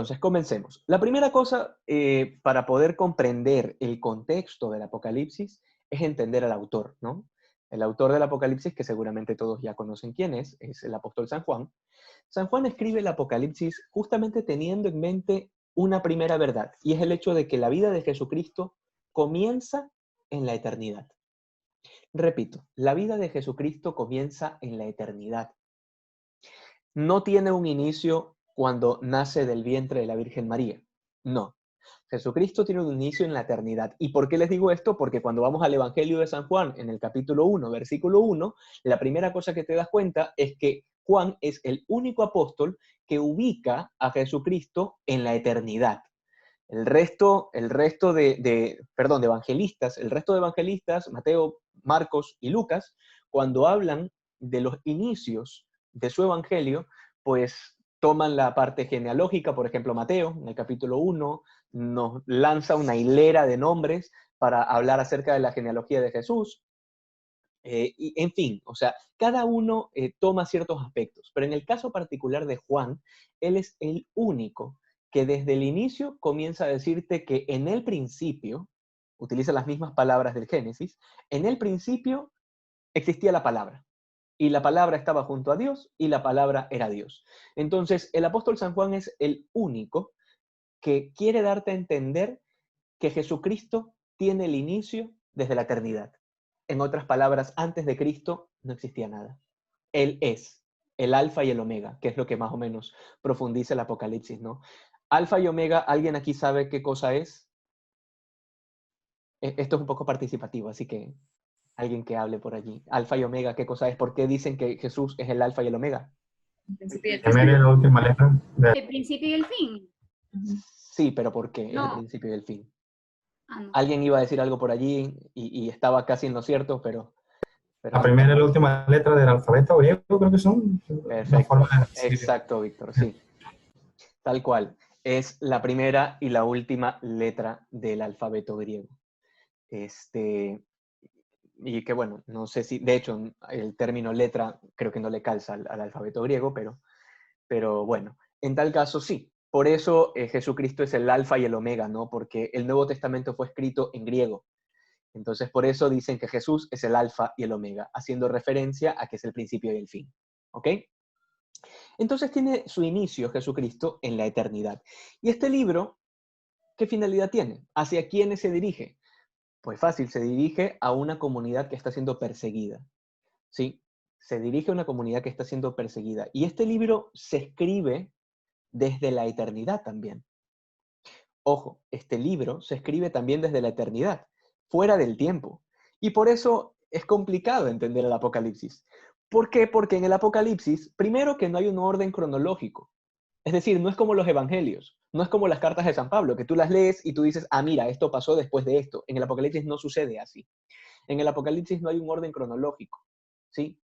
Entonces, comencemos. La primera cosa para poder comprender el contexto del Apocalipsis es entender al autor, ¿no? El autor del Apocalipsis, que seguramente todos ya conocen quién es el apóstol San Juan. San Juan escribe el Apocalipsis justamente teniendo en mente una primera verdad, y es el hecho de que la vida de Jesucristo comienza en la eternidad. Repito, la vida de Jesucristo comienza en la eternidad. No tiene un inicio cuando nace del vientre de la Virgen María. No. Jesucristo tiene un inicio en la eternidad. ¿Y por qué les digo esto? Porque cuando vamos al Evangelio de San Juan, en el capítulo 1, versículo 1, la primera cosa que te das cuenta es que Juan es el único apóstol que ubica a Jesucristo en la eternidad. De evangelistas, el resto de evangelistas, Mateo, Marcos y Lucas, cuando hablan de los inicios de su evangelio, pues toman la parte genealógica. Por ejemplo, Mateo, en el capítulo 1, nos lanza una hilera de nombres para hablar acerca de la genealogía de Jesús. Y en fin, o sea, cada uno toma ciertos aspectos, pero en el caso particular de Juan, él es el único que desde el inicio comienza a decirte que en el principio, utiliza las mismas palabras del Génesis, en el principio existía la palabra, y la palabra estaba junto a Dios, y la palabra era Dios. Entonces, el apóstol San Juan es el único que quiere darte a entender que Jesucristo tiene el inicio desde la eternidad. En otras palabras, antes de Cristo no existía nada. Él es el alfa y el omega, que es lo que más o menos profundiza el Apocalipsis, ¿no? Alfa y omega, ¿alguien aquí sabe qué cosa es? Esto es un poco participativo, así que alguien que hable por allí. Alfa y omega, ¿qué cosa es? ¿Por qué dicen que Jesús es el alfa y el omega? El principio y el También es la última letra. El principio y el fin. Sí, pero ¿por qué? Es el No. principio y el fin. No. Alguien iba a decir algo por allí y estaba casi en lo cierto, pero La primera y la última letra del alfabeto griego, creo que son. perfecto. Exacto, Víctor, sí. Tal cual. Es la primera y la última letra del alfabeto griego. Y que bueno, no sé si, de hecho, el término letra creo que no le calza al alfabeto griego, pero bueno, en tal caso sí. Por eso Jesucristo es el alfa y el omega, ¿no? Porque el Nuevo Testamento fue escrito en griego. Entonces, por eso dicen que Jesús es el alfa y el omega, haciendo referencia a que es el principio y el fin. ¿Ok? Entonces tiene su inicio Jesucristo en la eternidad. Y este libro, ¿qué finalidad tiene? ¿Hacia quiénes se dirige? Pues fácil, se dirige a una comunidad que está siendo perseguida. ¿Sí? Se dirige a una comunidad que está siendo perseguida. Y este libro se escribe desde la eternidad también. Ojo, este libro se escribe también desde la eternidad, fuera del tiempo. Y por eso es complicado entender el Apocalipsis. ¿Por qué? Porque en el Apocalipsis, primero que no hay un orden cronológico. Es decir, no es como los evangelios, no es como las cartas de San Pablo, que tú las lees y tú dices, ah, mira, esto pasó después de esto. En el Apocalipsis no sucede así. En el Apocalipsis no hay un orden cronológico, ¿sí?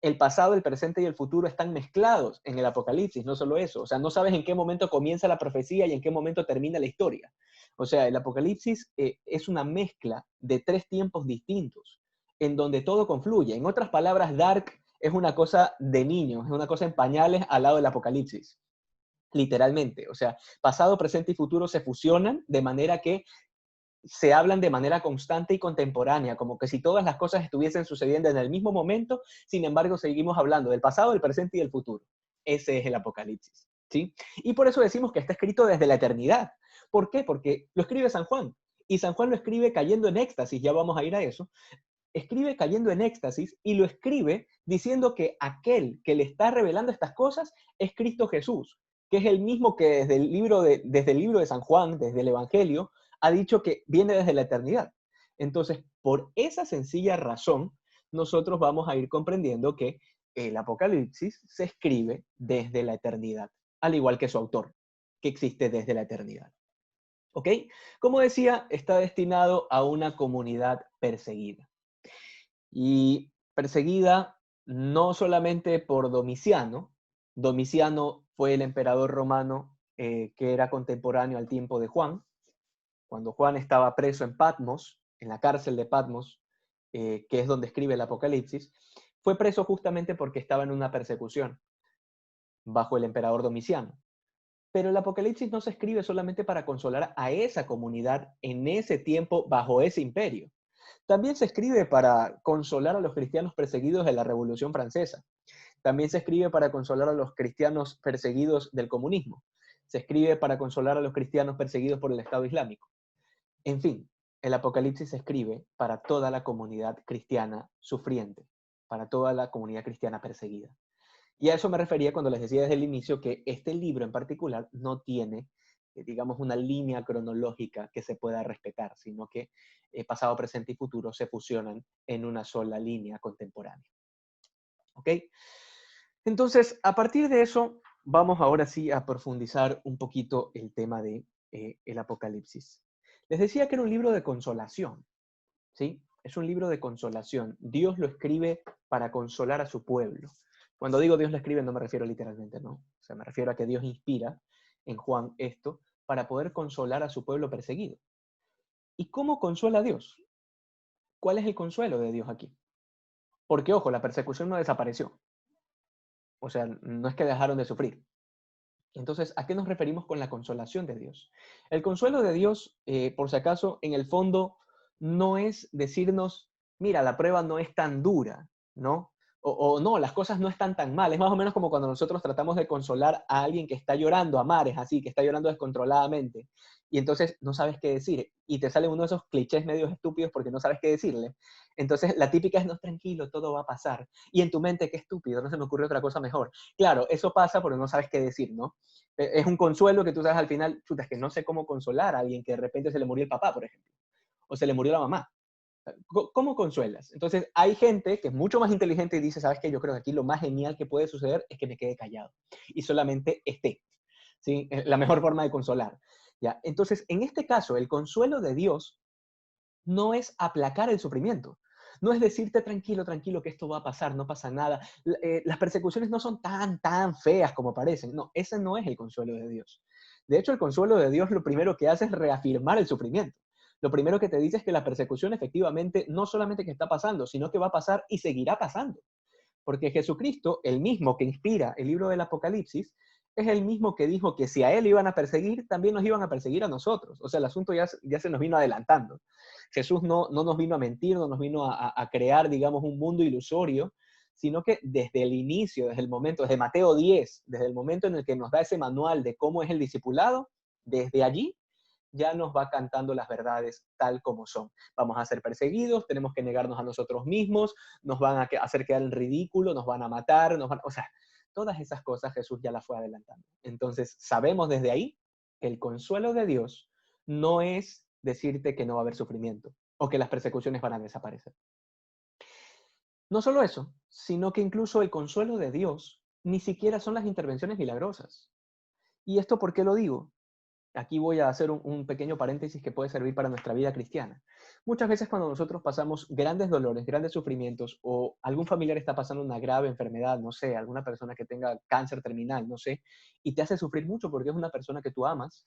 El pasado, el presente y el futuro están mezclados en el Apocalipsis, no solo eso. O sea, no sabes en qué momento comienza la profecía y en qué momento termina la historia. O sea, el Apocalipsis es una mezcla de tres tiempos distintos, en donde todo confluye. En otras palabras, Dark es una cosa de niños, es una cosa en pañales al lado del Apocalipsis. Literalmente. O sea, pasado, presente y futuro se fusionan de manera que se hablan de manera constante y contemporánea, como que si todas las cosas estuviesen sucediendo en el mismo momento, sin embargo seguimos hablando del pasado, del presente y del futuro. Ese es el Apocalipsis, ¿sí? Y por eso decimos que está escrito desde la eternidad. ¿Por qué? Porque lo escribe San Juan, y San Juan lo escribe cayendo en éxtasis, ya vamos a ir a eso. Escribe cayendo en éxtasis y lo escribe diciendo que aquel que le está revelando estas cosas es Cristo Jesús, que es el mismo que desde el libro de San Juan, desde el Evangelio, ha dicho que viene desde la eternidad. Entonces, por esa sencilla razón, nosotros vamos a ir comprendiendo que el Apocalipsis se escribe desde la eternidad, al igual que su autor, que existe desde la eternidad. ¿Ok? Como decía, está destinado a una comunidad perseguida. Y perseguida no solamente por Domiciano. Domiciano fue el emperador romano que era contemporáneo al tiempo de Juan. Cuando Juan estaba preso en Patmos, en la cárcel de Patmos, que es donde escribe el Apocalipsis, fue preso justamente porque estaba en una persecución bajo el emperador Domiciano. Pero el Apocalipsis no se escribe solamente para consolar a esa comunidad en ese tiempo bajo ese imperio. También se escribe para consolar a los cristianos perseguidos de la Revolución Francesa. También se escribe para consolar a los cristianos perseguidos del comunismo. Se escribe para consolar a los cristianos perseguidos por el Estado Islámico. En fin, el Apocalipsis se escribe para toda la comunidad cristiana sufriente, para toda la comunidad cristiana perseguida. Y a eso me refería cuando les decía desde el inicio que este libro en particular no tiene, digamos, una línea cronológica que se pueda respetar, sino que pasado, presente y futuro se fusionan en una sola línea contemporánea. ¿Ok? Entonces, a partir de eso, vamos ahora sí a profundizar un poquito el tema de el Apocalipsis. Les decía que era un libro de consolación, ¿sí? Es un libro de consolación. Dios lo escribe para consolar a su pueblo. Cuando digo Dios lo escribe, no me refiero literalmente, ¿no? O sea, me refiero a que Dios inspira en Juan esto para poder consolar a su pueblo perseguido. ¿Y cómo consuela a Dios? ¿Cuál es el consuelo de Dios aquí? Porque, ojo, la persecución no desapareció. O sea, no es que dejaron de sufrir. Entonces, ¿a qué nos referimos con la consolación de Dios? El consuelo de Dios, por si acaso, en el fondo, no es decirnos, mira, la prueba no es tan dura, ¿no? O no, las cosas no están tan mal. Es más o menos como cuando nosotros tratamos de consolar a alguien que está llorando a mares, así, que está llorando descontroladamente, y entonces no sabes qué decir, y te sale uno de esos clichés medios estúpidos porque no sabes qué decirle. Entonces, la típica es, no, tranquilo, todo va a pasar. Y en tu mente, qué estúpido, no se me ocurre otra cosa mejor. Claro, eso pasa porque no sabes qué decir, ¿no? Es un consuelo que tú sabes al final, chuta, es que no sé cómo consolar a alguien que de repente se le murió el papá, por ejemplo, o se le murió la mamá. ¿Cómo consuelas? Entonces, hay gente que es mucho más inteligente y dice, ¿sabes qué? Yo creo que aquí lo más genial que puede suceder es que me quede callado y solamente esté. ¿Sí? La mejor forma de consolar. ¿Ya? Entonces, en este caso, el consuelo de Dios no es aplacar el sufrimiento. No es decirte tranquilo, tranquilo, que esto va a pasar, no pasa nada. Las persecuciones no son tan feas como parecen. No, ese no es el consuelo de Dios. De hecho, el consuelo de Dios lo primero que hace es reafirmar el sufrimiento. Lo primero que te dice es que la persecución efectivamente no solamente que está pasando, sino que va a pasar y seguirá pasando. Porque Jesucristo, el mismo que inspira el libro del Apocalipsis, es el mismo que dijo que si a él iban a perseguir, también nos iban a perseguir a nosotros. O sea, el asunto ya se nos vino adelantando. Jesús no nos vino a mentir, no nos vino a crear, digamos, un mundo ilusorio, sino que desde el inicio, desde el momento, desde Mateo 10, desde el momento en el que nos da ese manual de cómo es el discipulado, desde allí ya nos va cantando las verdades tal como son. Vamos a ser perseguidos, tenemos que negarnos a nosotros mismos, nos van a hacer quedar en ridículo, nos van a matar, o sea, todas esas cosas Jesús ya las fue adelantando. Entonces, sabemos desde ahí que el consuelo de Dios no es decirte que no va a haber sufrimiento o que las persecuciones van a desaparecer. No solo eso, sino que incluso el consuelo de Dios ni siquiera son las intervenciones milagrosas. ¿Y esto por qué lo digo? Aquí voy a hacer un pequeño paréntesis que puede servir para nuestra vida cristiana. Muchas veces cuando nosotros pasamos grandes dolores, grandes sufrimientos, o algún familiar está pasando una grave enfermedad, no sé, alguna persona que tenga cáncer terminal, no sé, y te hace sufrir mucho porque es una persona que tú amas,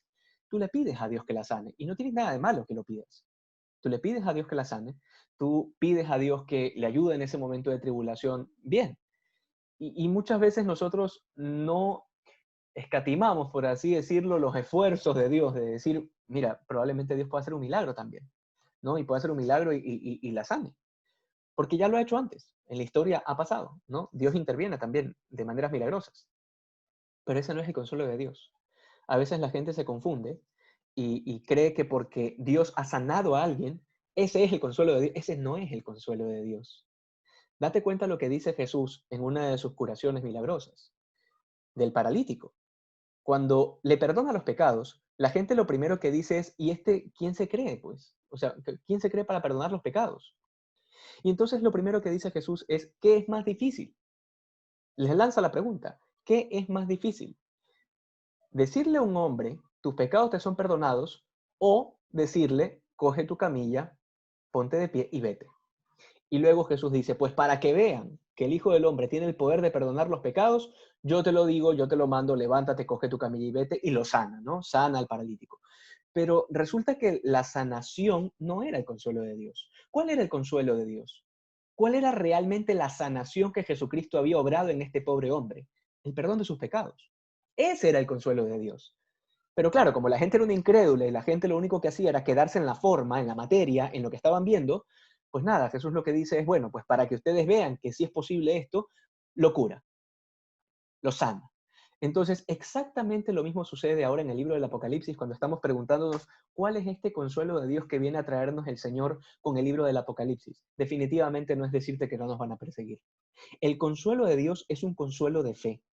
tú le pides a Dios que la sane. Y no tienes nada de malo que lo pidas. Tú le pides a Dios que la sane, tú pides a Dios que le ayude en ese momento de tribulación. Bien. Y muchas veces nosotros no escatimamos, por así decirlo, los esfuerzos de Dios, de decir, mira, probablemente Dios pueda hacer un milagro también, ¿no? Y puede hacer un milagro y la sane. Porque ya lo ha hecho antes, en la historia ha pasado, ¿no? Dios interviene también de maneras milagrosas. Pero ese no es el consuelo de Dios. A veces la gente se confunde y cree que porque Dios ha sanado a alguien, ese es el consuelo de Dios. Ese no es el consuelo de Dios. Date cuenta lo que dice Jesús en una de sus curaciones milagrosas, del paralítico. Cuando le perdona los pecados, la gente lo primero que dice es, ¿y este quién se cree? Pues, o sea, ¿quién se cree para perdonar los pecados? Y entonces lo primero que dice Jesús es, ¿qué es más difícil? Les lanza la pregunta, ¿qué es más difícil? Decirle a un hombre, tus pecados te son perdonados, o decirle, coge tu camilla, ponte de pie y vete. Y luego Jesús dice, pues para que vean que el Hijo del Hombre tiene el poder de perdonar los pecados, yo te lo digo, yo te lo mando, levántate, coge tu camilla y vete, y lo sana, ¿no? Sana al paralítico. Pero resulta que la sanación no era el consuelo de Dios. ¿Cuál era el consuelo de Dios? ¿Cuál era realmente la sanación que Jesucristo había obrado en este pobre hombre? El perdón de sus pecados. Ese era el consuelo de Dios. Pero claro, como la gente era una incrédula y la gente lo único que hacía era quedarse en la forma, en la materia, en lo que estaban viendo, pues nada, Jesús lo que dice es, bueno, pues para que ustedes vean que sí es posible esto, lo cura, lo sana. Entonces, exactamente lo mismo sucede ahora en el libro del Apocalipsis, cuando estamos preguntándonos cuál es este consuelo de Dios que viene a traernos el Señor con el libro del Apocalipsis. Definitivamente no es decirte que no nos van a perseguir. El consuelo de Dios es un consuelo de fe.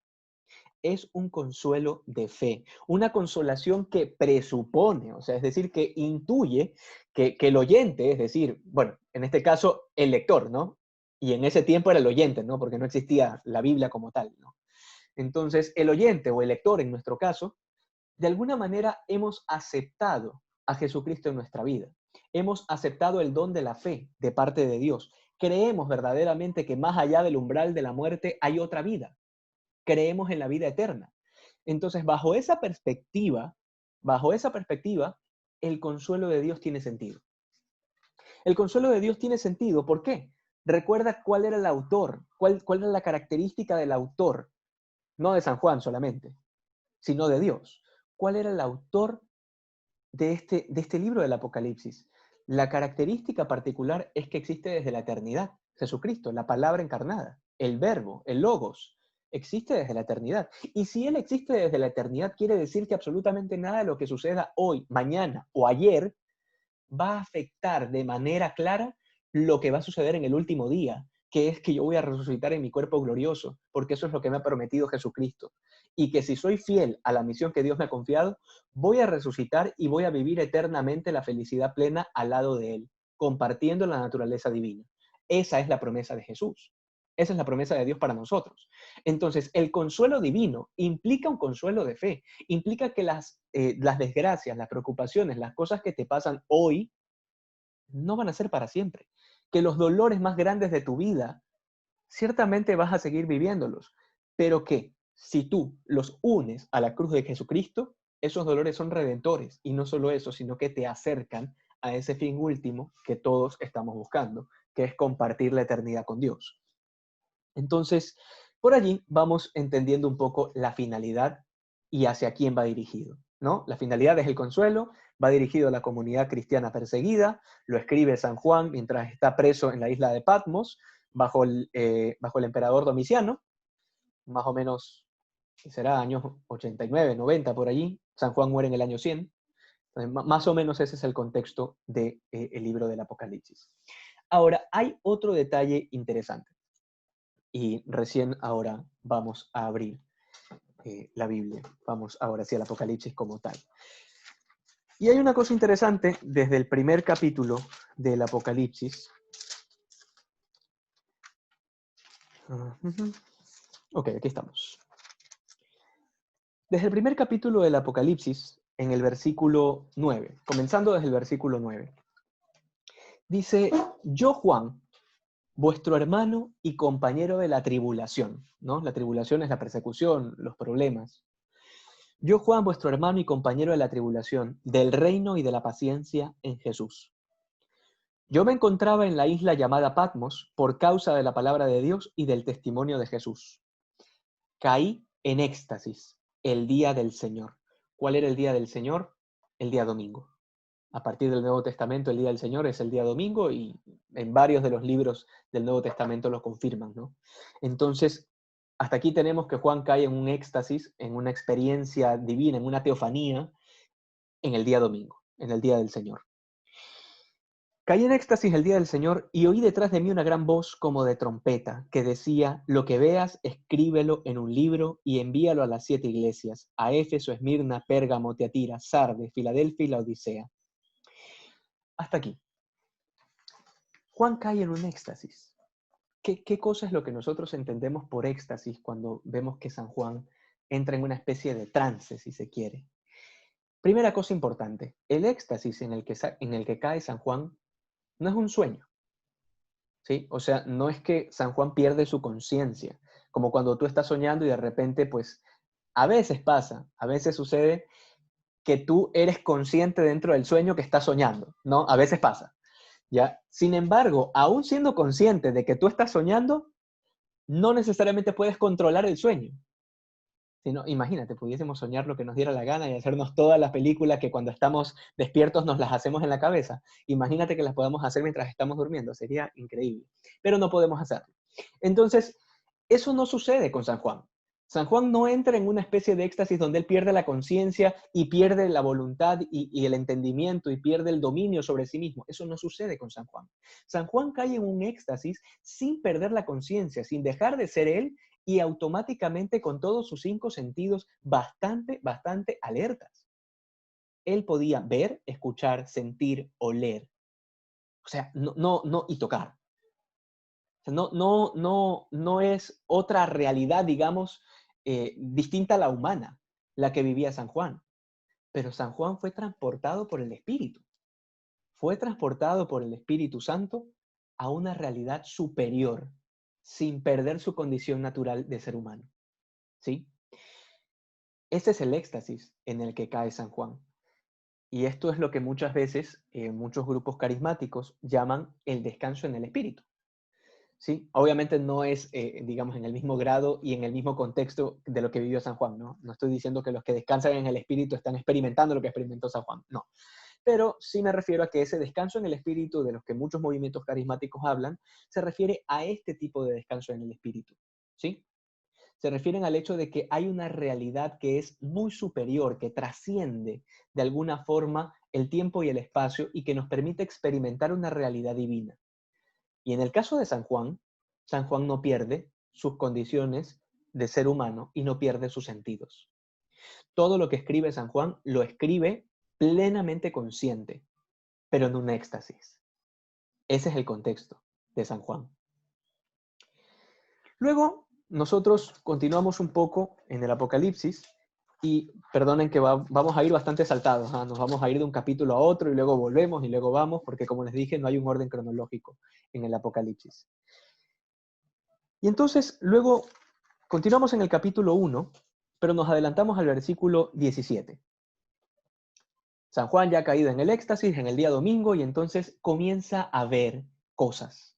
Es un consuelo de fe, una consolación que presupone, o sea, es decir, que intuye que el oyente, es decir, bueno, en este caso el lector, ¿no? Y en ese tiempo era el oyente, ¿no? Porque no existía la Biblia como tal, ¿no? Entonces, el oyente o el lector, en nuestro caso, de alguna manera hemos aceptado a Jesucristo en nuestra vida. Hemos aceptado el don de la fe de parte de Dios. Creemos verdaderamente que más allá del umbral de la muerte hay otra vida. Creemos en la vida eterna. Entonces, bajo esa perspectiva, el consuelo de Dios tiene sentido. El consuelo de Dios tiene sentido, ¿por qué? Recuerda cuál era el autor, cuál era la característica del autor, no de San Juan solamente, sino de Dios. ¿Cuál era el autor de este libro del Apocalipsis? La característica particular es que existe desde la eternidad. Jesucristo, la palabra encarnada, el verbo, el logos, existe desde la eternidad. Y si Él existe desde la eternidad, quiere decir que absolutamente nada de lo que suceda hoy, mañana o ayer va a afectar de manera clara lo que va a suceder en el último día, que es que yo voy a resucitar en mi cuerpo glorioso, porque eso es lo que me ha prometido Jesucristo. Y que si soy fiel a la misión que Dios me ha confiado, voy a resucitar y voy a vivir eternamente la felicidad plena al lado de Él, compartiendo la naturaleza divina. Esa es la promesa de Jesús. Esa es la promesa de Dios para nosotros. Entonces, el consuelo divino implica un consuelo de fe, implica que las desgracias, las preocupaciones, las cosas que te pasan hoy, no van a ser para siempre. Que los dolores más grandes de tu vida, ciertamente vas a seguir viviéndolos, pero que si tú los unes a la cruz de Jesucristo, esos dolores son redentores. Y no solo eso, sino que te acercan a ese fin último que todos estamos buscando, que es compartir la eternidad con Dios. Entonces, por allí vamos entendiendo un poco la finalidad y hacia quién va dirigido, ¿no? La finalidad es el consuelo, va dirigido a la comunidad cristiana perseguida, lo escribe San Juan mientras está preso en la isla de Patmos, bajo el emperador Domiciano, más o menos, será años 89, 90 por allí. San Juan muere en el año 100. Entonces, más o menos ese es el contexto del libro del Apocalipsis. Ahora, hay otro detalle interesante. Y recién ahora vamos a abrir la Biblia. Vamos ahora hacia el Apocalipsis como tal. Y hay una cosa interesante desde el primer capítulo del Apocalipsis. Ok, aquí estamos. Desde el primer capítulo del Apocalipsis, en el versículo 9, comenzando desde el versículo 9, dice, yo Juan, vuestro hermano y compañero de la tribulación, ¿no? La tribulación es la persecución, los problemas. Yo, Juan, vuestro hermano y compañero de la tribulación, del reino y de la paciencia en Jesús. Yo me encontraba en la isla llamada Patmos por causa de la palabra de Dios y del testimonio de Jesús. Caí en éxtasis el día del Señor. ¿Cuál era el día del Señor? El día domingo. A partir del Nuevo Testamento, el día del Señor es el día domingo y en varios de los libros del Nuevo Testamento lo confirman, ¿no? Entonces, hasta aquí tenemos que Juan cae en un éxtasis, en una experiencia divina, en una teofanía, en el día domingo, en el día del Señor. Caí en éxtasis el día del Señor y oí detrás de mí una gran voz como de trompeta que decía, lo que veas, escríbelo en un libro y envíalo a las 7 iglesias, a Éfeso, Esmirna, Pérgamo, Tiatira, Sardes, Filadelfia y la Odisea. Hasta aquí. Juan cae en un éxtasis. ¿Qué cosa es lo que nosotros entendemos por éxtasis cuando vemos que San Juan entra en una especie de trance, si se quiere? Primera cosa importante, el éxtasis en el que cae San Juan no es un sueño, ¿sí? O sea, no es que San Juan pierde su conciencia, como cuando tú estás soñando y de repente, pues, a veces pasa, a veces sucede que tú eres consciente dentro del sueño que estás soñando, ¿no? A veces pasa, ¿ya? Sin embargo, aún siendo consciente de que tú estás soñando, no necesariamente puedes controlar el sueño. Si no, imagínate, pudiésemos soñar lo que nos diera la gana y hacernos todas las películas que cuando estamos despiertos nos las hacemos en la cabeza. Imagínate que las podamos hacer mientras estamos durmiendo, sería increíble. Pero no podemos hacerlo. Entonces, eso no sucede con San Juan. San Juan no entra en una especie de éxtasis donde él pierde la conciencia y pierde la voluntad y el entendimiento y pierde el dominio sobre sí mismo. Eso no sucede con San Juan. San Juan cae en un éxtasis sin perder la conciencia, sin dejar de ser él y automáticamente con todos sus 5 sentidos bastante alertas. Él podía ver, escuchar, sentir, oler. O sea, y tocar. O sea, no es otra realidad, digamos, distinta a la humana, la que vivía San Juan. Pero San Juan fue transportado por el Espíritu. Fue transportado por el Espíritu Santo a una realidad superior, sin perder su condición natural de ser humano. ¿Sí? Ese es el éxtasis en el que cae San Juan. Y esto es lo que muchas veces muchos grupos carismáticos llaman el descanso en el Espíritu. ¿Sí? Obviamente no es, digamos, en el mismo grado y en el mismo contexto de lo que vivió San Juan, ¿no? No estoy diciendo que los que descansan en el Espíritu están experimentando lo que experimentó San Juan, no. Pero sí me refiero a que ese descanso en el Espíritu de los que muchos movimientos carismáticos hablan, se refiere a este tipo de descanso en el Espíritu, ¿sí? Se refieren al hecho de que hay una realidad que es muy superior, que trasciende de alguna forma el tiempo y el espacio y que nos permite experimentar una realidad divina. Y en el caso de San Juan no pierde sus condiciones de ser humano y no pierde sus sentidos. Todo lo que escribe San Juan lo escribe plenamente consciente, pero en un éxtasis. Ese es el contexto de San Juan. Luego, nosotros continuamos un poco en el Apocalipsis y perdonen que vamos a ir bastante saltados, nos vamos a ir de un capítulo a otro y luego volvemos y luego vamos, porque como les dije, no hay un orden cronológico en el Apocalipsis. Y entonces, luego, continuamos en el capítulo 1, pero nos adelantamos al versículo 17. San Juan ya ha caído en el éxtasis en el día domingo y entonces comienza a ver cosas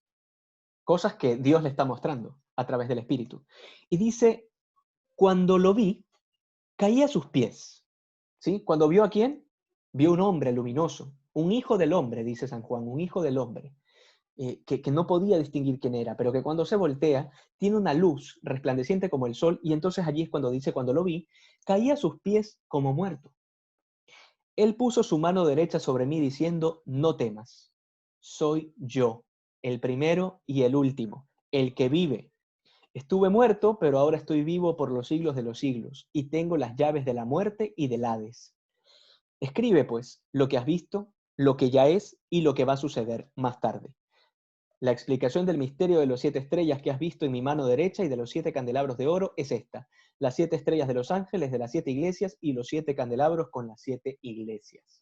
que Dios le está mostrando a través del Espíritu. Y dice, cuando lo vi, caí a sus pies. ¿Sí? ¿Cuando vio a quién? Vio un hombre luminoso, un hijo del hombre, dice San Juan, un hijo del hombre, que no podía distinguir quién era, pero que cuando se voltea tiene una luz resplandeciente como el sol, y entonces allí es cuando dice, cuando lo vi, caí a sus pies como muerto. Él puso su mano derecha sobre mí diciendo, no temas, soy yo, el primero y el último, el que vive. Estuve muerto, pero ahora estoy vivo por los siglos de los siglos, y tengo las llaves de la muerte y del Hades. Escribe, pues, lo que has visto, lo que ya es y lo que va a suceder más tarde. La explicación del misterio de los 7 estrellas que has visto en mi mano derecha y de los 7 candelabros de oro es esta: las 7 estrellas de los ángeles de las 7 iglesias y los 7 candelabros con las 7 iglesias.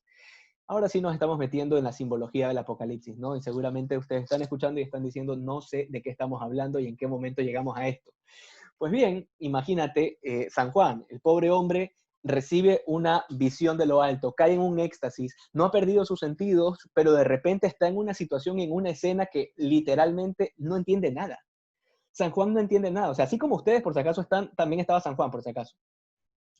Ahora sí nos estamos metiendo en la simbología del Apocalipsis, ¿no? Y seguramente ustedes están escuchando y están diciendo, no sé de qué estamos hablando y en qué momento llegamos a esto. Pues bien, imagínate, San Juan, el pobre hombre, recibe una visión de lo alto, cae en un éxtasis, no ha perdido sus sentidos, pero de repente está en una situación, en una escena que literalmente no entiende nada. San Juan no entiende nada. O sea, así como ustedes, por si acaso, también estaba San Juan, por si acaso.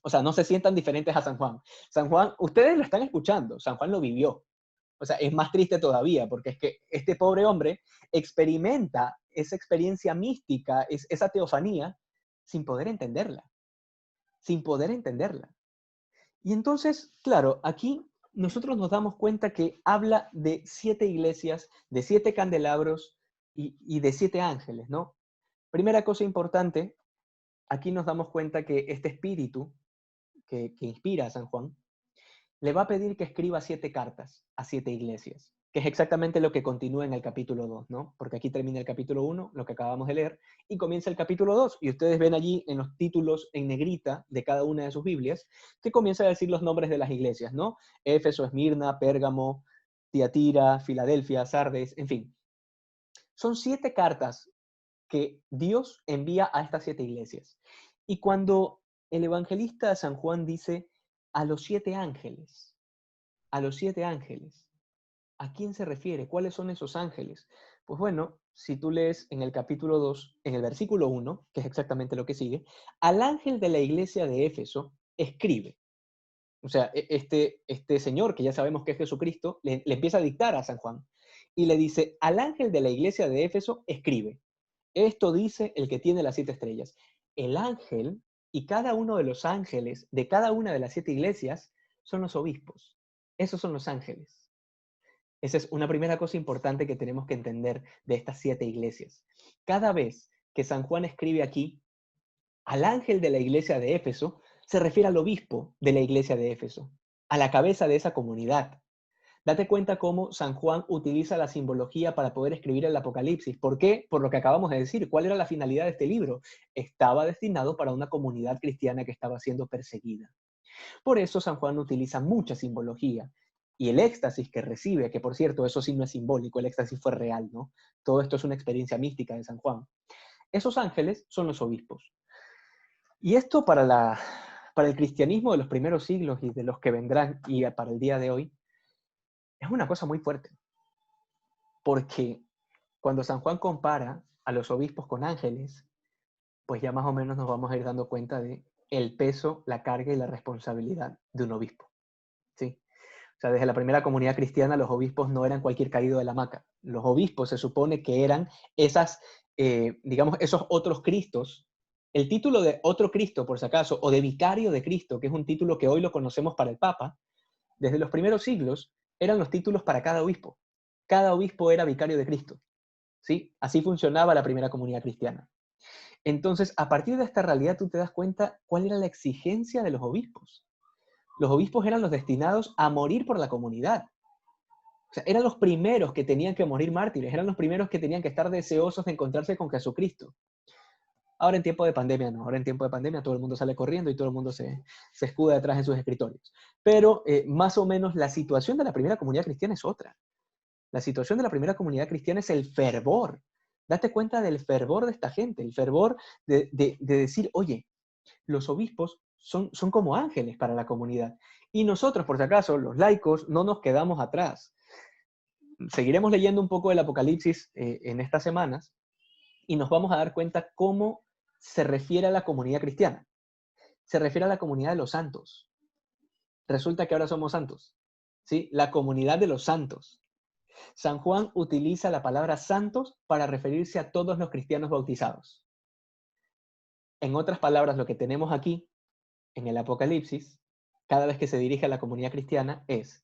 O sea, no se sientan diferentes a San Juan. San Juan, ustedes lo están escuchando, San Juan lo vivió. O sea, es más triste todavía, porque es que este pobre hombre experimenta esa experiencia mística, esa teofanía, sin poder entenderla. Sin poder entenderla. Y entonces, claro, aquí nosotros nos damos cuenta que habla de 7 iglesias, de 7 candelabros y de 7 ángeles, ¿no? Primera cosa importante, aquí nos damos cuenta que este espíritu que inspira a San Juan, le va a pedir que escriba 7 cartas a 7 iglesias, que es exactamente lo que continúa en el capítulo 2, ¿no? Porque aquí termina el capítulo 1, lo que acabamos de leer, y comienza el capítulo 2, y ustedes ven allí en los títulos en negrita de cada una de sus Biblias, que comienza a decir los nombres de las iglesias, ¿no? Éfeso, Esmirna, Pérgamo, Tiatira, Filadelfia, Sardes, en fin. Son 7 cartas que Dios envía a estas 7 iglesias. Y cuando el evangelista San Juan dice a los 7 ángeles, a los 7 ángeles, ¿a quién se refiere? ¿Cuáles son esos ángeles? Pues bueno, si tú lees en el capítulo 2, en el versículo 1, que es exactamente lo que sigue, al ángel de la iglesia de Éfeso escribe. O sea, este señor, que ya sabemos que es Jesucristo, le empieza a dictar a San Juan y le dice, al ángel de la iglesia de Éfeso escribe. Esto dice el que tiene las 7 estrellas. El ángel y cada uno de los ángeles de cada una de las 7 iglesias son los obispos. Esos son los ángeles. Esa es una primera cosa importante que tenemos que entender de estas 7 iglesias. Cada vez que San Juan escribe aquí, al ángel de la iglesia de Éfeso, se refiere al obispo de la iglesia de Éfeso, a la cabeza de esa comunidad. Date cuenta cómo San Juan utiliza la simbología para poder escribir el Apocalipsis. ¿Por qué? Por lo que acabamos de decir. ¿Cuál era la finalidad de este libro? Estaba destinado para una comunidad cristiana que estaba siendo perseguida. Por eso San Juan utiliza mucha simbología. Y el éxtasis que recibe, que por cierto, eso sí no es simbólico, el éxtasis fue real, ¿no? Todo esto es una experiencia mística de San Juan. Esos ángeles son los obispos. Y esto para el cristianismo de los primeros siglos y de los que vendrán y para el día de hoy, es una cosa muy fuerte. Porque cuando San Juan compara a los obispos con ángeles, pues ya más o menos nos vamos a ir dando cuenta de el peso, la carga y la responsabilidad de un obispo. ¿Sí? O sea, desde la primera comunidad cristiana los obispos no eran cualquier caído de la hamaca. Los obispos se supone que eran digamos, esos otros Cristos. El título de otro Cristo, por si acaso, o de vicario de Cristo, que es un título que hoy lo conocemos para el Papa, desde los primeros siglos eran los títulos para cada obispo. Cada obispo era vicario de Cristo. ¿Sí? Así funcionaba la primera comunidad cristiana. Entonces, a partir de esta realidad, tú te das cuenta cuál era la exigencia de los obispos. Los obispos eran los destinados a morir por la comunidad. O sea, eran los primeros que tenían que morir mártires, eran los primeros que tenían que estar deseosos de encontrarse con Jesucristo. Ahora en tiempo de pandemia no, ahora en tiempo de pandemia todo el mundo sale corriendo y todo el mundo se escuda detrás de sus escritorios. Pero más o menos la situación de la primera comunidad cristiana es otra. La situación de la primera comunidad cristiana es el fervor. Date cuenta del fervor de esta gente, el fervor de decir, oye, los obispos son como ángeles para la comunidad. Y nosotros, por si acaso, los laicos, no nos quedamos atrás. Seguiremos leyendo un poco el Apocalipsis en estas semanas y nos vamos a dar cuenta cómo se refiere a la comunidad cristiana. Se refiere a la comunidad de los santos. Resulta que ahora somos santos. ¿Sí? La comunidad de los santos. San Juan utiliza la palabra santos para referirse a todos los cristianos bautizados. En otras palabras, lo que tenemos aquí, en el Apocalipsis, cada vez que se dirige a la comunidad cristiana, es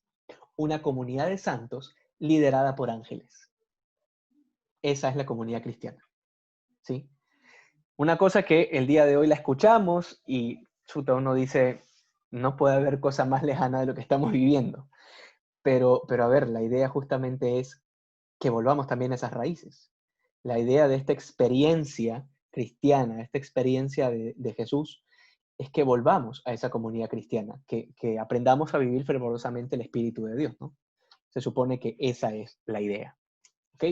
una comunidad de santos liderada por ángeles. Esa es la comunidad cristiana. ¿Sí? Una cosa que el día de hoy la escuchamos y uno dice, no puede haber cosa más lejana de lo que estamos viviendo. Pero a ver, la idea justamente es que volvamos también a esas raíces. La idea de esta experiencia cristiana, esta experiencia de Jesús, es que volvamos a esa comunidad cristiana, que aprendamos a vivir fervorosamente el Espíritu de Dios, ¿no? Se supone que esa es la idea. ¿Ok?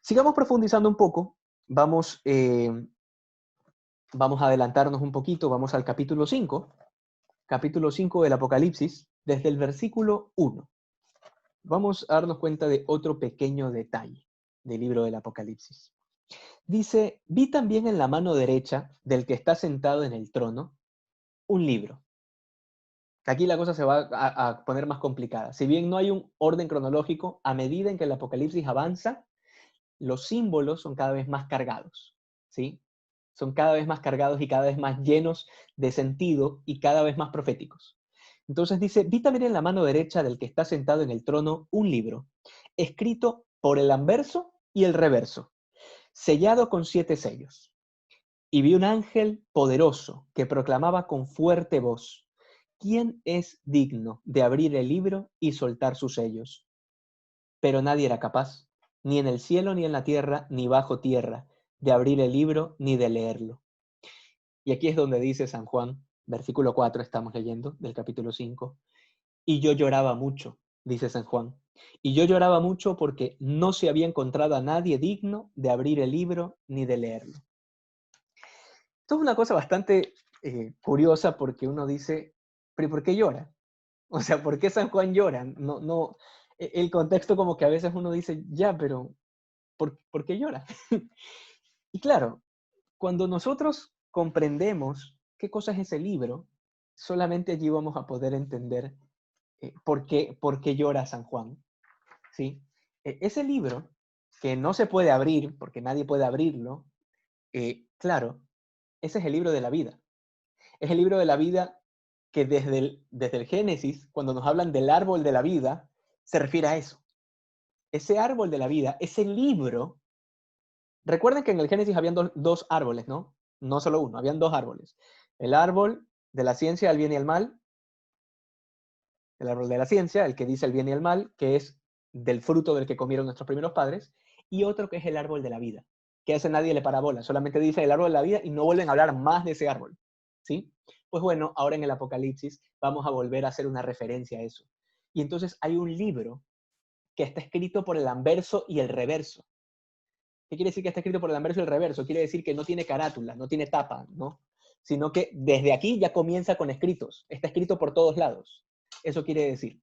Sigamos profundizando un poco. Vamos a adelantarnos un poquito, vamos al capítulo 5 del Apocalipsis, desde el versículo 1. Vamos a darnos cuenta de otro pequeño detalle del libro del Apocalipsis. Dice, vi también en la mano derecha del que está sentado en el trono un libro. Aquí la cosa se va a poner más complicada. Si bien no hay un orden cronológico, a medida en que el Apocalipsis avanza, los símbolos son cada vez más cargados, ¿sí? Son cada vez más cargados y cada vez más llenos de sentido y cada vez más proféticos. Entonces dice, vi también en la mano derecha del que está sentado en el trono un libro, escrito por el anverso y el reverso, sellado con 7 sellos. Y vi un ángel poderoso que proclamaba con fuerte voz, ¿quién es digno de abrir el libro y soltar sus sellos? Pero nadie era capaz, ni en el cielo, ni en la tierra, ni bajo tierra, de abrir el libro, ni de leerlo. Y aquí es donde dice San Juan, versículo 4 estamos leyendo, del capítulo 5, y yo lloraba mucho, dice San Juan, y yo lloraba mucho porque no se había encontrado a nadie digno de abrir el libro, ni de leerlo. Esto es una cosa bastante curiosa porque uno dice, ¿pero por qué llora? O sea, ¿por qué San Juan llora? No, el contexto como que a veces uno dice, ya, pero ¿Por qué llora? Y claro, cuando nosotros comprendemos qué cosa es ese libro, solamente allí vamos a poder entender por qué llora San Juan. ¿Sí? Ese libro, que no se puede abrir, porque nadie puede abrirlo, claro, ese es el libro de la vida. Es el libro de la vida que desde el Génesis, cuando nos hablan del árbol de la vida, se refiere a eso. Ese árbol de la vida, ese libro. Recuerden que en el Génesis habían dos árboles, ¿no? No solo uno, habían dos árboles. El árbol de la ciencia del bien y el mal, el árbol de la ciencia, el que dice el bien y el mal, que es del fruto del que comieron nuestros primeros padres, y otro que es el árbol de la vida, que a ese nadie le para bola, solamente dice el árbol de la vida y no vuelven a hablar más de ese árbol, ¿sí? Pues bueno, ahora en el Apocalipsis vamos a volver a hacer una referencia a eso. Y entonces hay un libro que está escrito por el anverso y el reverso. ¿Qué quiere decir que está escrito por el anverso y el reverso? Quiere decir que no tiene carátula, no tiene tapa, ¿no? Sino que desde aquí ya comienza con escritos. Está escrito por todos lados. Eso quiere decir.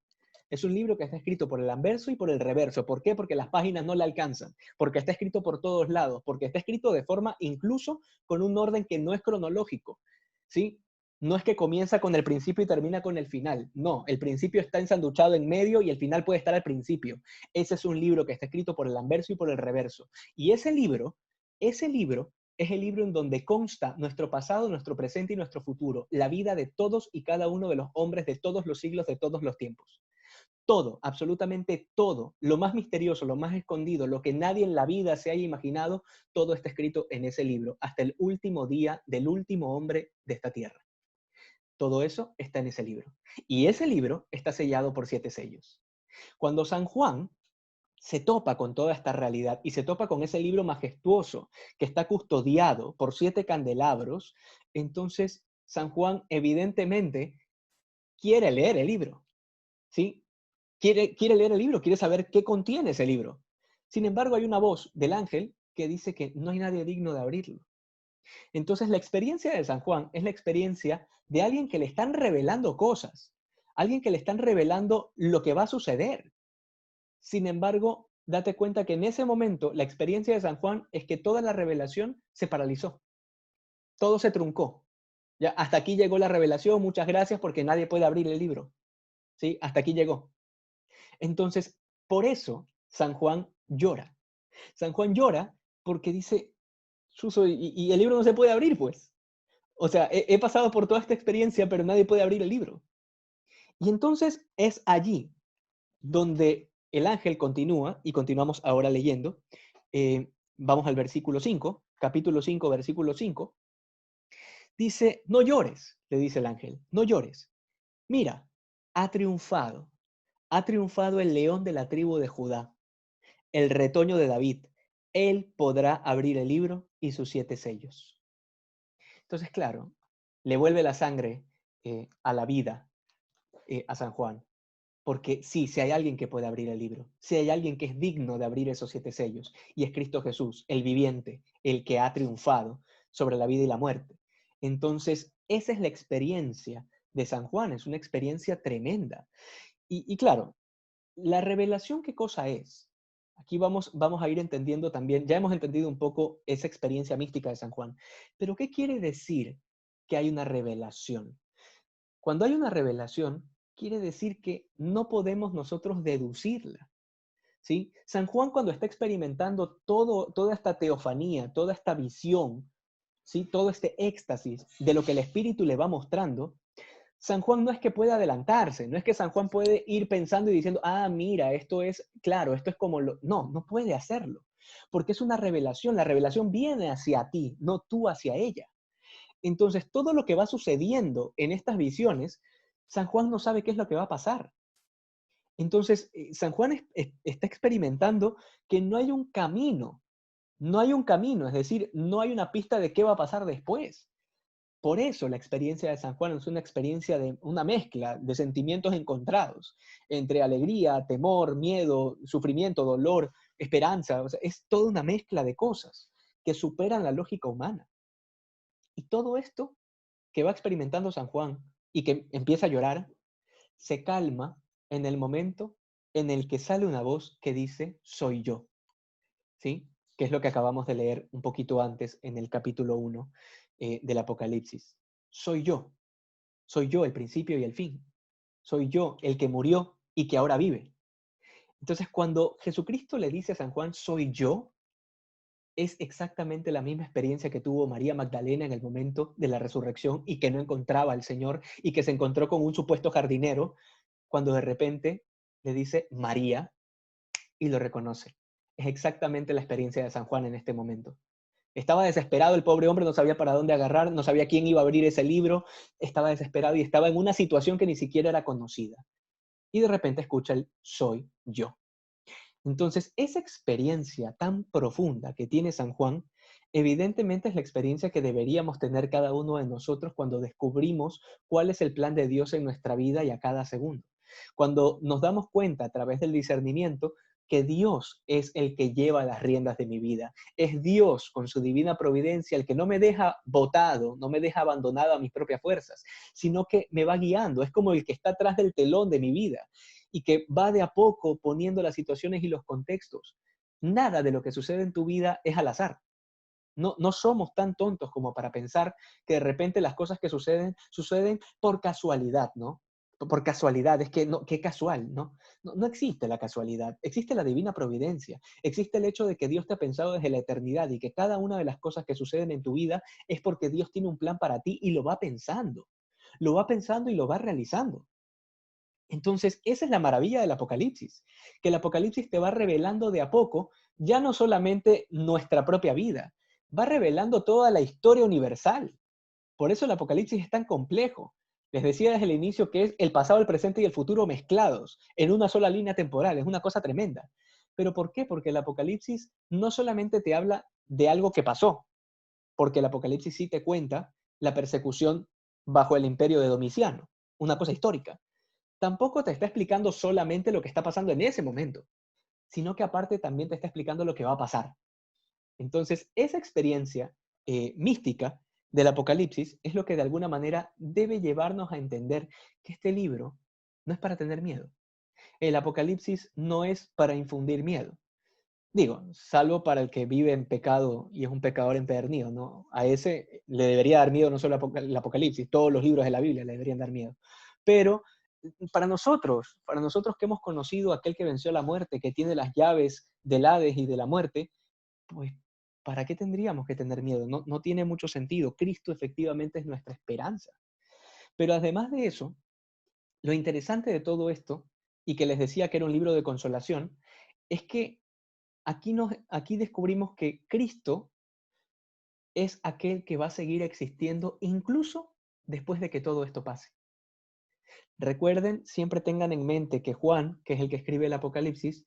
Es un libro que está escrito por el anverso y por el reverso. ¿Por qué? Porque las páginas no le alcanzan. Porque está escrito por todos lados. Porque está escrito de forma incluso con un orden que no es cronológico. ¿Sí? No es que comienza con el principio y termina con el final. No, el principio está ensanduchado en medio y el final puede estar al principio. Ese es un libro que está escrito por el anverso y por el reverso. Y ese libro es el libro en donde consta nuestro pasado, nuestro presente y nuestro futuro, la vida de todos y cada uno de los hombres de todos los siglos, de todos los tiempos. Todo, absolutamente todo, lo más misterioso, lo más escondido, lo que nadie en la vida se haya imaginado, todo está escrito en ese libro, hasta el último día del último hombre de esta tierra. Todo eso está en ese libro. Y ese libro está sellado por 7 sellos. Cuando San Juan se topa con toda esta realidad y se topa con ese libro majestuoso que está custodiado por 7 candelabros, entonces San Juan evidentemente quiere leer el libro, ¿sí? Quiere leer el libro, quiere saber qué contiene ese libro. Sin embargo, hay una voz del ángel que dice que no hay nadie digno de abrirlo. Entonces, la experiencia de San Juan es la experiencia de alguien que le están revelando cosas, alguien que le están revelando lo que va a suceder. Sin embargo, date cuenta que en ese momento la experiencia de San Juan es que toda la revelación se paralizó, todo se truncó. Ya, hasta aquí llegó la revelación, muchas gracias porque nadie puede abrir el libro. ¿Sí? Hasta aquí llegó. Entonces, por eso San Juan llora. San Juan llora porque dice, Suso, y el libro no se puede abrir, pues. O sea, he pasado por toda esta experiencia, pero nadie puede abrir el libro. Y entonces es allí donde el ángel continúa, y continuamos ahora leyendo. Vamos al versículo 5, capítulo 5, versículo 5. Dice, no llores, le dice el ángel, no llores. Mira, ha triunfado el león de la tribu de Judá, el retoño de David. Él podrá abrir el libro y sus 7 sellos. Entonces, claro, le vuelve la sangre a la vida a San Juan. Porque sí, si hay alguien que puede abrir el libro, si hay alguien que es digno de abrir esos 7 sellos, y es Cristo Jesús, el viviente, el que ha triunfado sobre la vida y la muerte. Entonces, esa es la experiencia de San Juan, es una experiencia tremenda. Y claro, la revelación, ¿qué cosa es? Aquí vamos a ir entendiendo también, ya hemos entendido un poco esa experiencia mística de San Juan, pero ¿qué quiere decir que hay una revelación? Cuando hay una revelación, quiere decir que no podemos nosotros deducirla, ¿sí? San Juan, cuando está experimentando toda esta teofanía, toda esta visión, ¿sí? Todo este éxtasis de lo que el Espíritu le va mostrando, San Juan no es que pueda adelantarse, no es que San Juan puede ir pensando y diciendo, ah, mira, esto es, claro, esto es como lo... No, no puede hacerlo, porque es una revelación, la revelación viene hacia ti, no tú hacia ella. Entonces, todo lo que va sucediendo en estas visiones, San Juan no sabe qué es lo que va a pasar. Entonces, San Juan está experimentando que no hay un camino, no hay un camino, es decir, no hay una pista de qué va a pasar después. Por eso la experiencia de San Juan es una experiencia de una mezcla de sentimientos encontrados, entre alegría, temor, miedo, sufrimiento, dolor, esperanza. O sea, es toda una mezcla de cosas que superan la lógica humana. Y todo esto que va experimentando San Juan y que empieza a llorar, se calma en el momento en el que sale una voz que dice, soy yo. ¿sí? Que es lo que acabamos de leer un poquito antes en el capítulo 1 del Apocalipsis. Soy yo el principio y el fin. Soy yo el que murió y que ahora vive. Entonces, cuando Jesucristo le dice a San Juan, soy yo, es exactamente la misma experiencia que tuvo María Magdalena en el momento de la resurrección y que no encontraba al Señor y que se encontró con un supuesto jardinero cuando de repente le dice María y lo reconoce. Es exactamente la experiencia de San Juan en este momento. Estaba desesperado el pobre hombre, no sabía para dónde agarrar, no sabía quién iba a abrir ese libro, estaba desesperado y estaba en una situación que ni siquiera era conocida. Y de repente escucha el soy yo. Entonces, esa experiencia tan profunda que tiene San Juan, evidentemente es la experiencia que deberíamos tener cada uno de nosotros cuando descubrimos cuál es el plan de Dios en nuestra vida y a cada segundo. Cuando nos damos cuenta a través del discernimiento que Dios es el que lleva las riendas de mi vida. Es Dios con su divina providencia el que no me deja botado, no me deja abandonado a mis propias fuerzas, sino que me va guiando. Es como el que está atrás del telón de mi vida y que va de a poco poniendo las situaciones y los contextos. Nada de lo que sucede en tu vida es al azar. No somos tan tontos como para pensar que de repente las cosas que suceden por casualidad, ¿no? Por casualidad, es que no, qué casual, ¿no? No existe la casualidad, existe la divina providencia, existe el hecho de que Dios te ha pensado desde la eternidad y que cada una de las cosas que suceden en tu vida es porque Dios tiene un plan para ti y lo va pensando y lo va realizando. Entonces, esa es la maravilla del Apocalipsis, que el Apocalipsis te va revelando de a poco ya no solamente nuestra propia vida, va revelando toda la historia universal. Por eso el Apocalipsis es tan complejo. Les decía desde el inicio que es el pasado, el presente y el futuro mezclados en una sola línea temporal. Es una cosa tremenda. ¿Pero por qué? Porque el Apocalipsis no solamente te habla de algo que pasó, porque el Apocalipsis sí te cuenta la persecución bajo el imperio de Domiciano, una cosa histórica. Tampoco te está explicando solamente lo que está pasando en ese momento, sino que aparte también te está explicando lo que va a pasar. Entonces, esa experiencia mística del Apocalipsis es lo que de alguna manera debe llevarnos a entender que este libro no es para tener miedo. El Apocalipsis no es para infundir miedo. Digo, salvo para el que vive en pecado y es un pecador empedernido, ¿no? A ese le debería dar miedo no solo el Apocalipsis, todos los libros de la Biblia le deberían dar miedo. Pero para nosotros que hemos conocido a aquel que venció la muerte, que tiene las llaves del Hades y de la muerte, pues, ¿para qué tendríamos que tener miedo? No tiene mucho sentido. Cristo efectivamente es nuestra esperanza. Pero además de eso, lo interesante de todo esto, y que les decía que era un libro de consolación, es que aquí descubrimos que Cristo es aquel que va a seguir existiendo incluso después de que todo esto pase. Recuerden, siempre tengan en mente que Juan, que es el que escribe el Apocalipsis,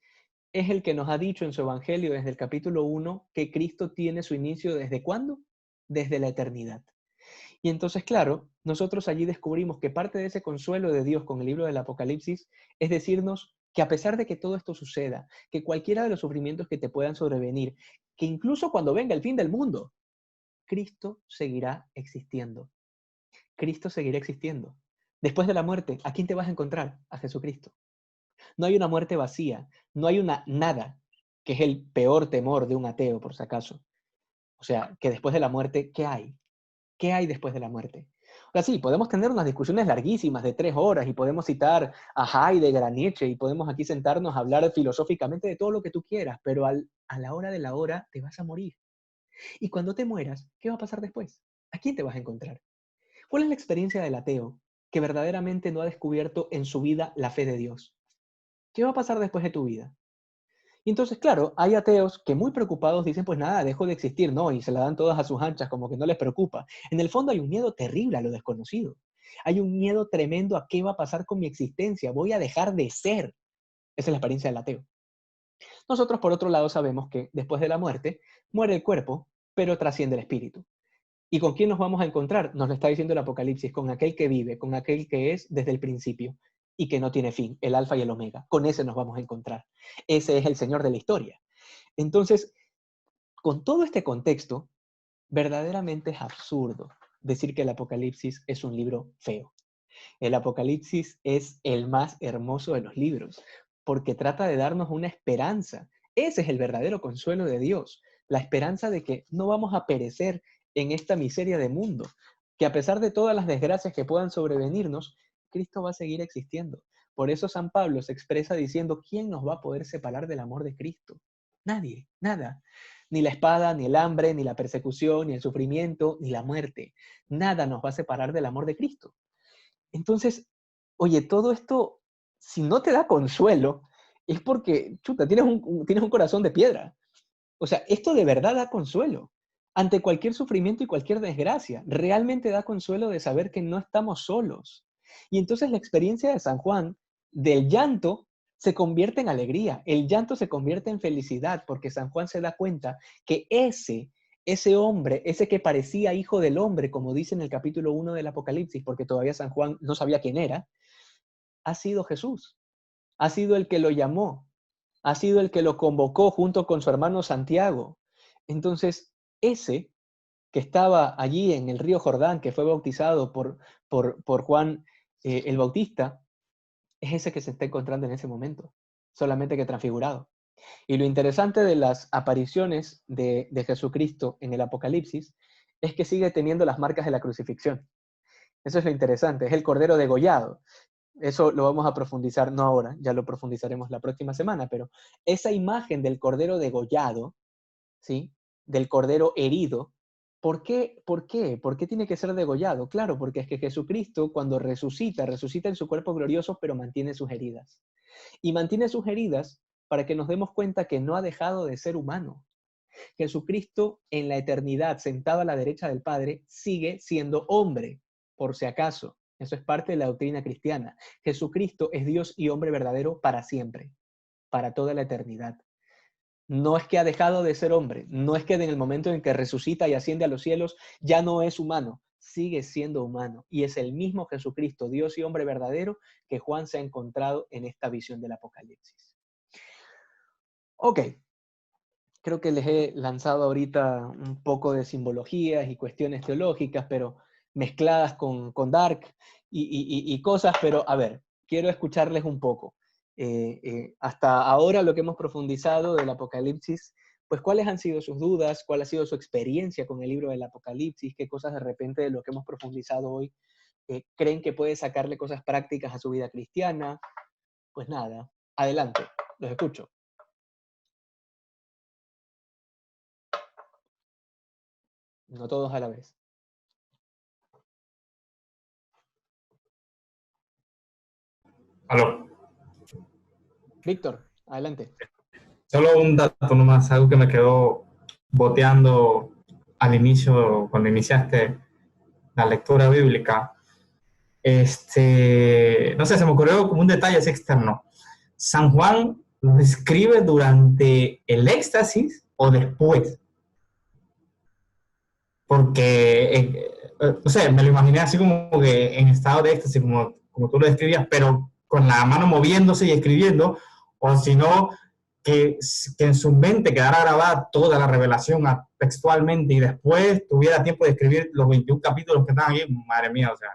es el que nos ha dicho en su Evangelio desde el capítulo 1 que Cristo tiene su inicio ¿desde cuándo? Desde la eternidad. Y entonces, claro, nosotros allí descubrimos que parte de ese consuelo de Dios con el libro del Apocalipsis es decirnos que a pesar de que todo esto suceda, que cualquiera de los sufrimientos que te puedan sobrevenir, que incluso cuando venga el fin del mundo, Cristo seguirá existiendo. Cristo seguirá existiendo. Después de la muerte, ¿a quién te vas a encontrar? A Jesucristo. No hay una muerte vacía, no hay una nada, que es el peor temor de un ateo, por si acaso. O sea, que después de la muerte, ¿qué hay? ¿Qué hay después de la muerte? O sea, sí, podemos tener unas discusiones larguísimas de 3 horas y podemos citar a Heidegger, a Nietzsche y podemos aquí sentarnos a hablar filosóficamente de todo lo que tú quieras, pero a la hora de la hora te vas a morir. Y cuando te mueras, ¿qué va a pasar después? ¿A quién te vas a encontrar? ¿Cuál es la experiencia del ateo que verdaderamente no ha descubierto en su vida la fe de Dios? ¿Qué va a pasar después de tu vida? Y entonces, claro, hay ateos que muy preocupados dicen, pues nada, dejo de existir, ¿no? Y se la dan todas a sus anchas, como que no les preocupa. En el fondo hay un miedo terrible a lo desconocido. Hay un miedo tremendo a qué va a pasar con mi existencia. Voy a dejar de ser. Esa es la experiencia del ateo. Nosotros, por otro lado, sabemos que después de la muerte, muere el cuerpo, pero trasciende el espíritu. ¿Y con quién nos vamos a encontrar? Nos lo está diciendo el Apocalipsis, con aquel que vive, con aquel que es desde el principio y que no tiene fin, el alfa y el omega. Con ese nos vamos a encontrar. Ese es el Señor de la historia. Entonces, con todo este contexto, verdaderamente es absurdo decir que el Apocalipsis es un libro feo. El Apocalipsis es el más hermoso de los libros, porque trata de darnos una esperanza Ese es el verdadero consuelo de Dios, la esperanza de que no vamos a perecer en esta miseria de mundo, que a pesar de todas las desgracias que puedan sobrevenirnos, Cristo va a seguir existiendo. Por eso San Pablo se expresa diciendo, ¿quién nos va a poder separar del amor de Cristo? Nadie, nada. Ni la espada, ni el hambre, ni la persecución, ni el sufrimiento, ni la muerte. Nada nos va a separar del amor de Cristo. Entonces, oye, todo esto, si no te da consuelo, es porque, chuta, tienes un corazón de piedra. O sea, esto de verdad da consuelo. Ante cualquier sufrimiento y cualquier desgracia, realmente da consuelo de saber que no estamos solos. Y entonces la experiencia de San Juan, del llanto, se convierte en alegría. El llanto se convierte en felicidad, porque San Juan se da cuenta que ese hombre, ese que parecía hijo del hombre, como dice en el capítulo 1 del Apocalipsis, porque todavía San Juan no sabía quién era, ha sido Jesús. Ha sido el que lo llamó, ha sido el que lo convocó junto con su hermano Santiago. Entonces, ese que estaba allí en el río Jordán, que fue bautizado por Juan el Bautista, es ese que se está encontrando en ese momento, solamente que transfigurado. Y lo interesante de las apariciones de Jesucristo en el Apocalipsis es que sigue teniendo las marcas de la crucifixión. Eso es lo interesante, es el cordero degollado. Eso lo vamos a profundizar, no ahora, ya lo profundizaremos la próxima semana, pero esa imagen del cordero degollado, ¿sí? Del cordero herido, ¿por qué? ¿Por qué? ¿Por qué tiene que ser degollado? Claro, porque es que Jesucristo cuando resucita, resucita en su cuerpo glorioso, pero mantiene sus heridas. Y mantiene sus heridas para que nos demos cuenta que no ha dejado de ser humano. Jesucristo en la eternidad, sentado a la derecha del Padre, sigue siendo hombre, por si acaso. Eso es parte de la doctrina cristiana. Jesucristo es Dios y hombre verdadero para siempre, para toda la eternidad. No es que ha dejado de ser hombre, no es que en el momento en que resucita y asciende a los cielos ya no es humano, sigue siendo humano. Y es el mismo Jesucristo, Dios y hombre verdadero, que Juan se ha encontrado en esta visión del Apocalipsis. Ok, creo que les he lanzado ahorita un poco de simbologías y cuestiones teológicas, pero mezcladas con Dark y cosas, pero a ver, quiero escucharles un poco. Hasta ahora lo que hemos profundizado del Apocalipsis, pues cuáles han sido sus dudas, cuál ha sido su experiencia con el libro del Apocalipsis, qué cosas de repente de lo que hemos profundizado hoy creen que puede sacarle cosas prácticas a su vida cristiana. Pues nada, adelante, los escucho. No todos a la vez. Aló. Víctor, adelante. Solo un dato nomás, algo que me quedó boteando al inicio, cuando iniciaste la lectura bíblica. No sé, se me ocurrió como un detalle así externo. ¿San Juan lo escribe durante el éxtasis o después? Porque, no sé, me lo imaginé así como que en estado de éxtasis, como tú lo describías, pero con la mano moviéndose y escribiendo, o si no, que en su mente quedara grabada toda la revelación textualmente y después tuviera tiempo de escribir los 21 capítulos que están ahí, madre mía, o sea.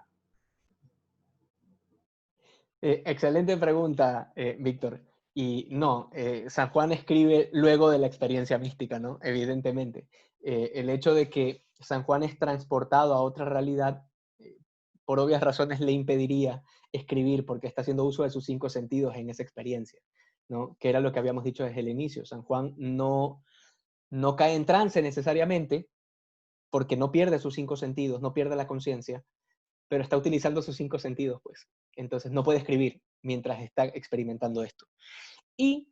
Excelente pregunta, Víctor. Y no, San Juan escribe luego de la experiencia mística, ¿no? Evidentemente. El hecho de que San Juan es transportado a otra realidad, por obvias razones le impediría escribir porque está haciendo uso de sus 5 sentidos en esa experiencia, ¿no? Que era lo que habíamos dicho desde el inicio. San Juan no cae en trance necesariamente porque no pierde sus 5 sentidos, no pierde la conciencia, pero está utilizando sus 5 sentidos, pues. Entonces no puede escribir mientras está experimentando esto. Y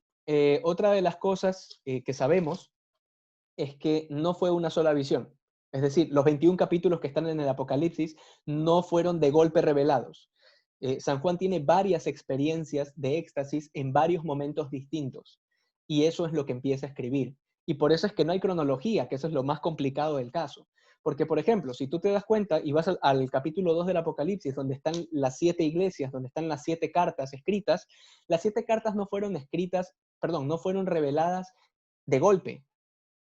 otra de las cosas que sabemos es que no fue una sola visión. Es decir, los 21 capítulos que están en el Apocalipsis no fueron de golpe revelados. San Juan tiene varias experiencias de éxtasis en varios momentos distintos. Y eso es lo que empieza a escribir. Y por eso es que no hay cronología, que eso es lo más complicado del caso. Porque, por ejemplo, si tú te das cuenta y vas al capítulo 2 del Apocalipsis, donde están las 7 iglesias, donde están las 7 cartas escritas, las 7 cartas no fueron escritas, perdón, no fueron reveladas de golpe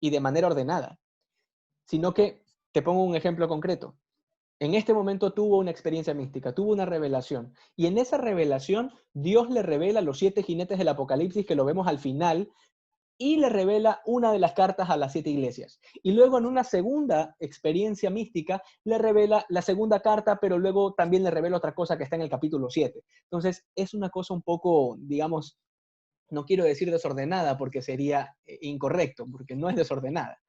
y de manera ordenada, sino que, te pongo un ejemplo concreto, en este momento tuvo una experiencia mística, tuvo una revelación, y en esa revelación Dios le revela los 7 jinetes del Apocalipsis, que lo vemos al final, y le revela una de las cartas a las 7 iglesias. Y luego en una segunda experiencia mística le revela la segunda carta, pero luego también le revela otra cosa que está en el capítulo 7. Entonces es una cosa un poco, digamos, no quiero decir desordenada porque sería incorrecto, porque no es desordenada.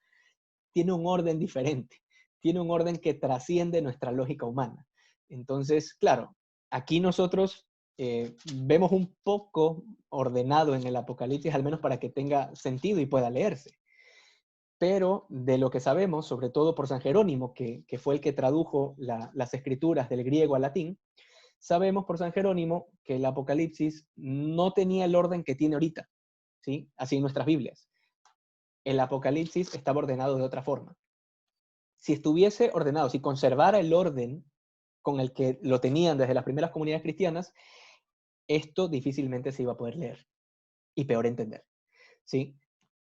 Tiene un orden diferente, tiene un orden que trasciende nuestra lógica humana. Entonces, claro, aquí nosotros vemos un poco ordenado en el Apocalipsis, al menos para que tenga sentido y pueda leerse. Pero de lo que sabemos, sobre todo por San Jerónimo, que fue el que tradujo las escrituras del griego al latín, sabemos por San Jerónimo que el Apocalipsis no tenía el orden que tiene ahorita, ¿sí? Así en nuestras Biblias. El Apocalipsis estaba ordenado de otra forma. Si estuviese ordenado, si conservara el orden con el que lo tenían desde las primeras comunidades cristianas, esto difícilmente se iba a poder leer y peor entender, ¿sí?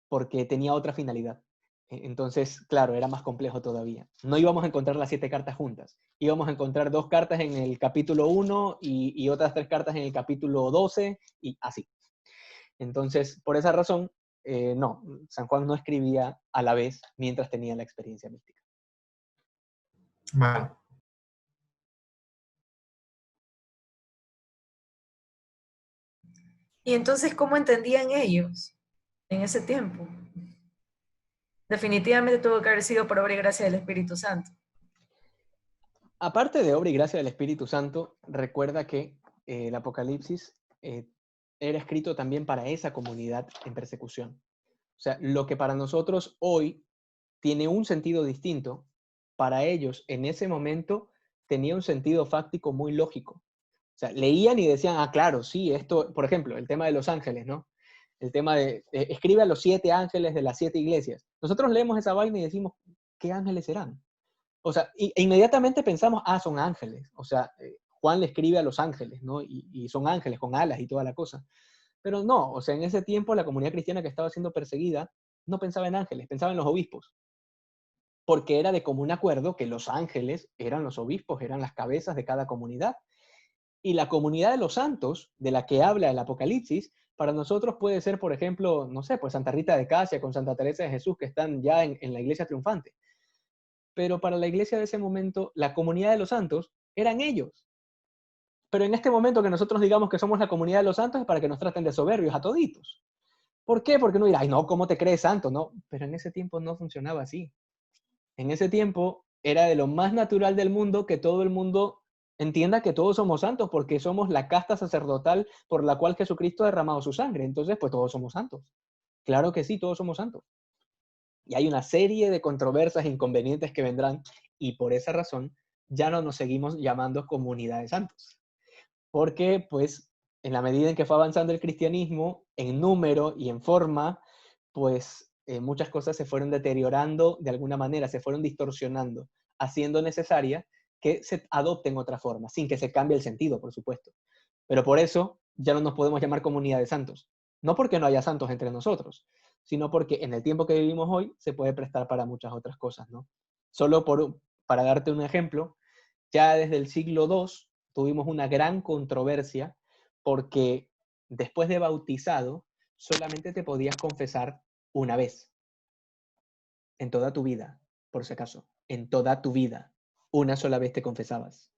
Porque tenía otra finalidad. Entonces, claro, era más complejo todavía. No íbamos a encontrar las 7 cartas juntas. Íbamos a encontrar 2 cartas en el capítulo 1 y otras 3 cartas en el capítulo 12 y así. Entonces, por esa razón, no, San Juan no escribía a la vez mientras tenía la experiencia mística. Vale. Y entonces, ¿cómo entendían ellos en ese tiempo? Definitivamente tuvo que haber sido por obra y gracia del Espíritu Santo. Aparte de obra y gracia del Espíritu Santo, recuerda que el Apocalipsis era escrito también para esa comunidad en persecución. O sea, lo que para nosotros hoy tiene un sentido distinto, para ellos en ese momento tenía un sentido fáctico muy lógico. O sea, leían y decían, ah, claro, sí, esto, por ejemplo, el tema de los ángeles, ¿no? El tema de, escribe a los 7 ángeles de las 7 iglesias. Nosotros leemos esa vaina y decimos, ¿qué ángeles serán? O sea, e inmediatamente pensamos, ah, son ángeles. O sea, Juan le escribe a los ángeles, ¿no? Y son ángeles con alas y toda la cosa. Pero no, o sea, en ese tiempo la comunidad cristiana que estaba siendo perseguida no pensaba en ángeles, pensaba en los obispos. Porque era de común acuerdo que los ángeles eran los obispos, eran las cabezas de cada comunidad. Y la comunidad de los santos, de la que habla el Apocalipsis, para nosotros puede ser, por ejemplo, no sé, pues Santa Rita de Casia con Santa Teresa de Jesús, que están ya en la iglesia triunfante. Pero para la iglesia de ese momento, la comunidad de los santos eran ellos. Pero en este momento que nosotros digamos que somos la comunidad de los santos es para que nos traten de soberbios a toditos. ¿Por qué? Porque uno dirá, ay no, ¿cómo te crees santo? No, pero en ese tiempo no funcionaba así. En ese tiempo era de lo más natural del mundo que todo el mundo entienda que todos somos santos porque somos la casta sacerdotal por la cual Jesucristo ha derramado su sangre. Entonces, pues todos somos santos. Claro que sí, todos somos santos. Y hay una serie de controversias e inconvenientes que vendrán y por esa razón ya no nos seguimos llamando comunidad de santos. Porque, pues, en la medida en que fue avanzando el cristianismo, en número y en forma, pues muchas cosas se fueron deteriorando de alguna manera, se fueron distorsionando, haciendo necesaria que se adopten otra forma, sin que se cambie el sentido, por supuesto. Pero por eso ya no nos podemos llamar comunidad de santos. No porque no haya santos entre nosotros, sino porque en el tiempo que vivimos hoy se puede prestar para muchas otras cosas, ¿no? Solo para darte un ejemplo, ya desde el siglo II tuvimos una gran controversia porque después de bautizado solamente te podías confesar una vez en toda tu vida, por si acaso, en toda tu vida, una sola vez te confesabas.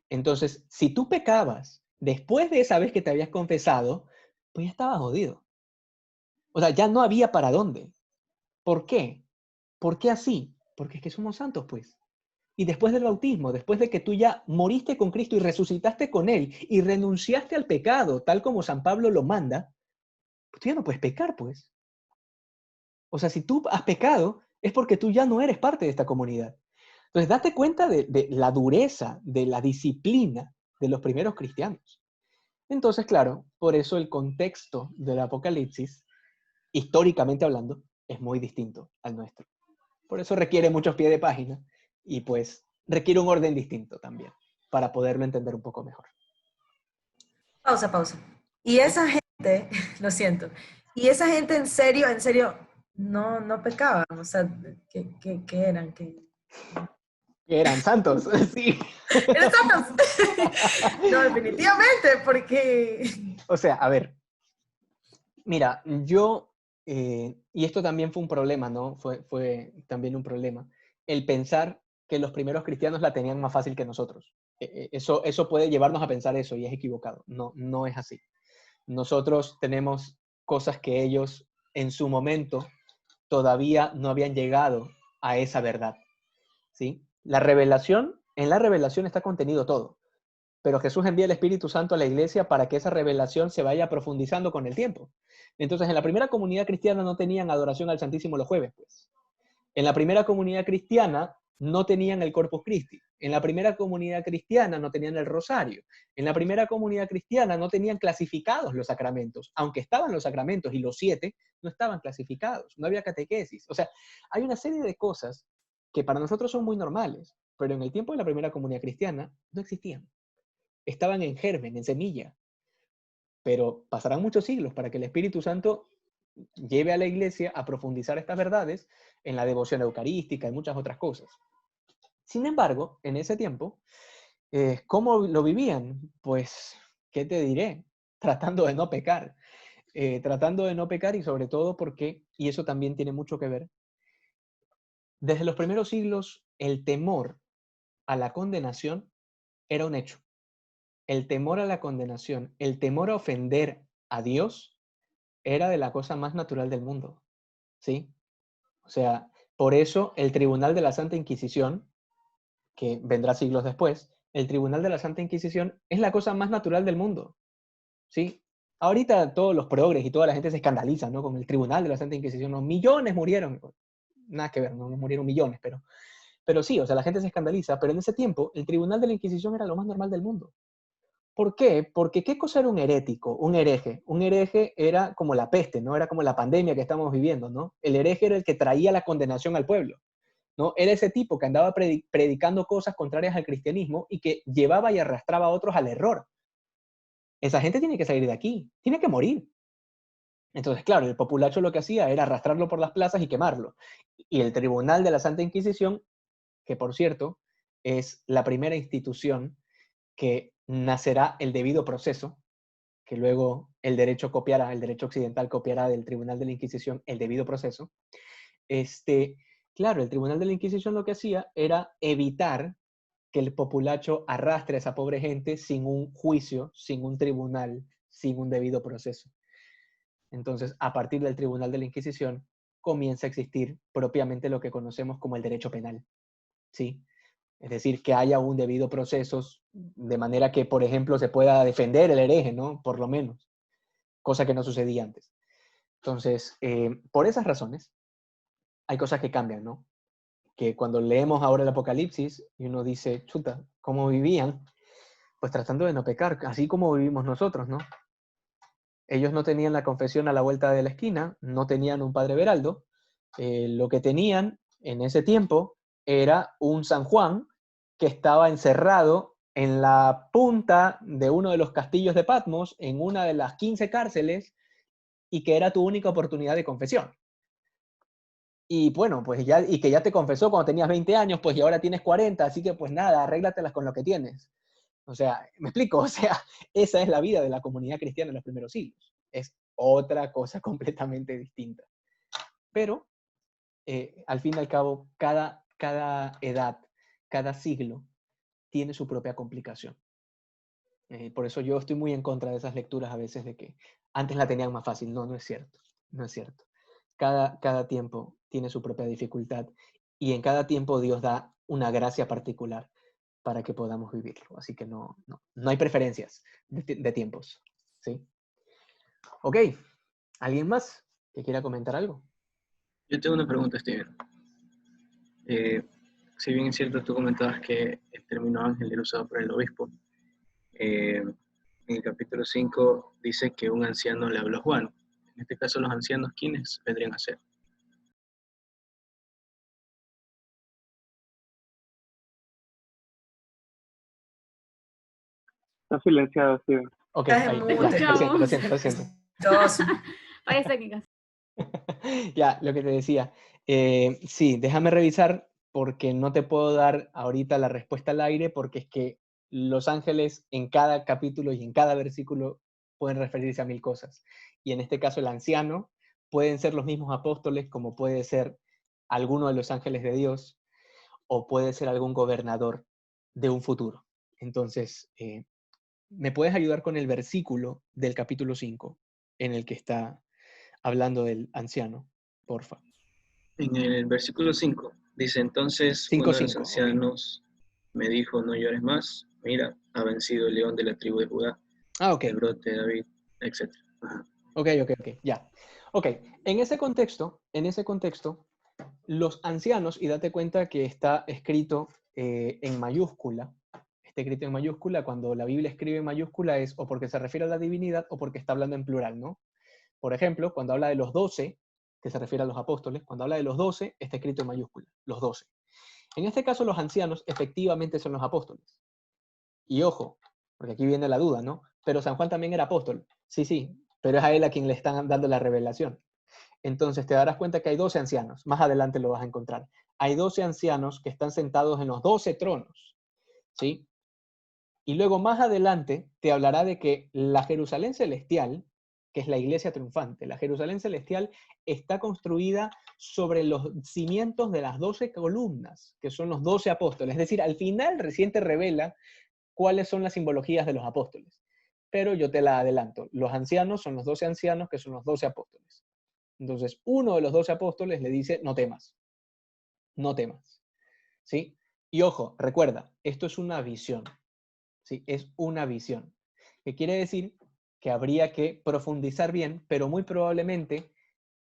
Entonces, si tú pecabas después de esa vez que te habías confesado, pues ya estabas jodido. O sea, ya no había para dónde. ¿Por qué? ¿Por qué así? Porque es que somos santos, pues. Y después del bautismo, después de que tú ya moriste con Cristo y resucitaste con Él y renunciaste al pecado, tal como San Pablo lo manda, pues tú ya no puedes pecar, pues. O sea, si tú has pecado, es porque tú ya no eres parte de esta comunidad. Entonces, date cuenta de la dureza, de la disciplina de los primeros cristianos. Entonces, claro, por eso el contexto del Apocalipsis, históricamente hablando, es muy distinto al nuestro. Por eso requiere muchos pies de página y pues requiere un orden distinto también para poderlo entender un poco mejor. Pausa, pausa. Y esa gente, lo siento, y esa gente en serio, no pecaban, o sea, ¿qué eran? Que eran santos, sí. ¿Eran santos? No, definitivamente, porque... O sea, a ver, mira, yo y esto también fue un problema, ¿no? Fue también un problema. El pensar que los primeros cristianos la tenían más fácil que nosotros. Eso puede llevarnos a pensar eso y es equivocado. No, no es así. Nosotros tenemos cosas que ellos en su momento todavía no habían llegado a esa verdad, ¿sí? En la revelación está contenido todo, pero Jesús envía el Espíritu Santo a la iglesia para que esa revelación se vaya profundizando con el tiempo. Entonces, en la primera comunidad cristiana no tenían adoración al Santísimo los jueves, pues. En la primera comunidad cristiana no tenían el Corpus Christi. En la primera comunidad cristiana no tenían el rosario. En la primera comunidad cristiana no tenían clasificados los sacramentos, aunque estaban los sacramentos y los 7 no estaban clasificados, no había catequesis. O sea, hay una serie de cosas que para nosotros son muy normales, pero en el tiempo de la primera comunidad cristiana no existían. Estaban en germen, en semilla, pero pasarán muchos siglos para que el Espíritu Santo lleve a la iglesia a profundizar estas verdades en la devoción eucarística y muchas otras cosas. Sin embargo, en ese tiempo, ¿cómo lo vivían? Pues, ¿qué te diré? Tratando de no pecar. Tratando de no pecar y sobre todo porque, y eso también tiene mucho que ver, desde los primeros siglos el temor a la condenación era un hecho. El temor a la condenación, el temor a ofender a Dios era de la cosa más natural del mundo, ¿sí? O sea, por eso el Tribunal de la Santa Inquisición, que vendrá siglos después, el Tribunal de la Santa Inquisición es la cosa más natural del mundo, ¿sí? Ahorita todos los progres y toda la gente se escandaliza, ¿no? Con el Tribunal de la Santa Inquisición, ¿no? Millones murieron, nada que ver, no murieron millones, pero sí, o sea, la gente se escandaliza, pero en ese tiempo el Tribunal de la Inquisición era lo más normal del mundo. ¿Por qué? Porque ¿qué cosa era un herético, un hereje? Un hereje era como la peste, ¿no? Era como la pandemia que estamos viviendo, ¿no? El hereje era el que traía la condenación al pueblo, ¿no? Era ese tipo que andaba predicando cosas contrarias al cristianismo y que llevaba y arrastraba a otros al error. Esa gente tiene que salir de aquí, tiene que morir. Entonces, claro, el populacho lo que hacía era arrastrarlo por las plazas y quemarlo. Y el Tribunal de la Santa Inquisición, que por cierto es la primera institución que nacerá el debido proceso, que luego el derecho copiará, el derecho occidental copiará del Tribunal de la Inquisición el debido proceso. Claro, el Tribunal de la Inquisición lo que hacía era evitar que el populacho arrastre a esa pobre gente sin un juicio, sin un tribunal, sin un debido proceso. Entonces, a partir del Tribunal de la Inquisición, comienza a existir propiamente lo que conocemos como el derecho penal, ¿sí? Es decir, que haya un debido proceso de manera que, por ejemplo, se pueda defender el hereje, ¿no? Por lo menos, cosa que no sucedía antes. Entonces, por esas razones, hay cosas que cambian, ¿no? Que cuando leemos ahora el Apocalipsis y uno dice, chuta, ¿cómo vivían? Pues tratando de no pecar, así como vivimos nosotros, ¿no? Ellos no tenían la confesión a la vuelta de la esquina, no tenían un Padre Veraldo, lo que tenían en ese tiempo era un San Juan que estaba encerrado en la punta de uno de los castillos de Patmos, en una de las 15 cárceles, y que era tu única oportunidad de confesión. Y bueno, pues ya, y que ya te confesó cuando tenías 20 años, pues y ahora tienes 40, así que pues nada, arréglatelas con lo que tienes. O sea, ¿me explico? O sea, esa es la vida de la comunidad cristiana en los primeros siglos. Es otra cosa completamente distinta. Pero, al fin y al cabo, cada edad, cada siglo, tiene su propia complicación. Por eso yo estoy muy en contra de esas lecturas a veces de que antes la tenían más fácil. No, no es cierto. No es cierto. Cada tiempo tiene su propia dificultad y en cada tiempo Dios da una gracia particular para que podamos vivirlo. Así que no hay preferencias de tiempos. ¿Sí? Ok. ¿Alguien más que quiera comentar algo? Yo tengo una pregunta, Steven. Si bien es cierto, tú comentabas que el término ángel era usado por el obispo, en el capítulo 5 dice que un anciano le habló a Juan. En este caso, los ancianos, ¿quiénes vendrían a ser? Está silenciado, Steven. Ok, Estás en ahí, mute. ya, lo siento. Dos. Fallas técnicas. Ya, lo que te decía. Sí, déjame revisar porque no te puedo dar ahorita la respuesta al aire porque es que los ángeles en cada capítulo y en cada versículo pueden referirse a 1000 cosas. Y en este caso el anciano pueden ser los mismos apóstoles, como puede ser alguno de los ángeles de Dios, o puede ser algún gobernador de un futuro. Entonces, ¿me puedes ayudar con el versículo del capítulo 5 en el que está hablando del anciano? Porfa. En el versículo 5 dice, entonces 5:5, uno de los ok. ancianos me dijo, no llores más, mira, ha vencido el león de la tribu de Judá, Ah, ok. el brote de David, etc. Ajá. Ok, ya. Ok, en ese contexto, los ancianos, y date cuenta que está escrito en mayúscula, está escrito en mayúscula, cuando la Biblia escribe en mayúscula es o porque se refiere a la divinidad o porque está hablando en plural, ¿no? Por ejemplo, cuando habla de los 12, que se refiere a los apóstoles, cuando habla de los 12, está escrito en mayúscula, los 12. En este caso, los ancianos efectivamente son los apóstoles. Y ojo, porque aquí viene la duda, ¿no? Pero San Juan también era apóstol. Sí, sí, pero es a él a quien le están dando la revelación. Entonces te darás cuenta que hay 12 ancianos, más adelante lo vas a encontrar. Hay 12 ancianos que están sentados en los 12 tronos, ¿sí? Y luego más adelante te hablará de que la Jerusalén celestial, que es la iglesia triunfante, la Jerusalén celestial está construida sobre los cimientos de las 12 columnas, que son los 12 apóstoles. Es decir, al final recién te revela cuáles son las simbologías de los apóstoles. Pero yo te la adelanto. Los ancianos son los 12 ancianos, que son los 12 apóstoles. Entonces, uno de los 12 apóstoles le dice, no temas, no temas, ¿sí? Y ojo, recuerda, esto es una visión, ¿sí? Es una visión. Que quiere decir que habría que profundizar bien, pero muy probablemente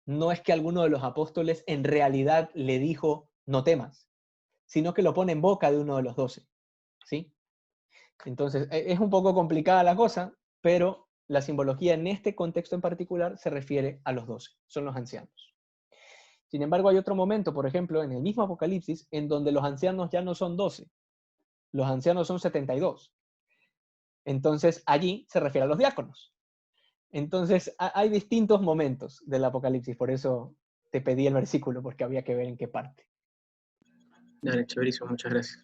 no es que alguno de los apóstoles en realidad le dijo, no temas, sino que lo pone en boca de uno de los 12, ¿sí? Entonces, es un poco complicada la cosa, pero la simbología en este contexto en particular se refiere a los 12, son los ancianos. Sin embargo, hay otro momento, por ejemplo, en el mismo Apocalipsis, en donde los ancianos ya no son 12, los ancianos son 72. Entonces, allí se refiere a los diáconos. Entonces, hay distintos momentos del Apocalipsis, por eso te pedí el versículo, porque había que ver en qué parte. Dale, chéverísimo, muchas gracias.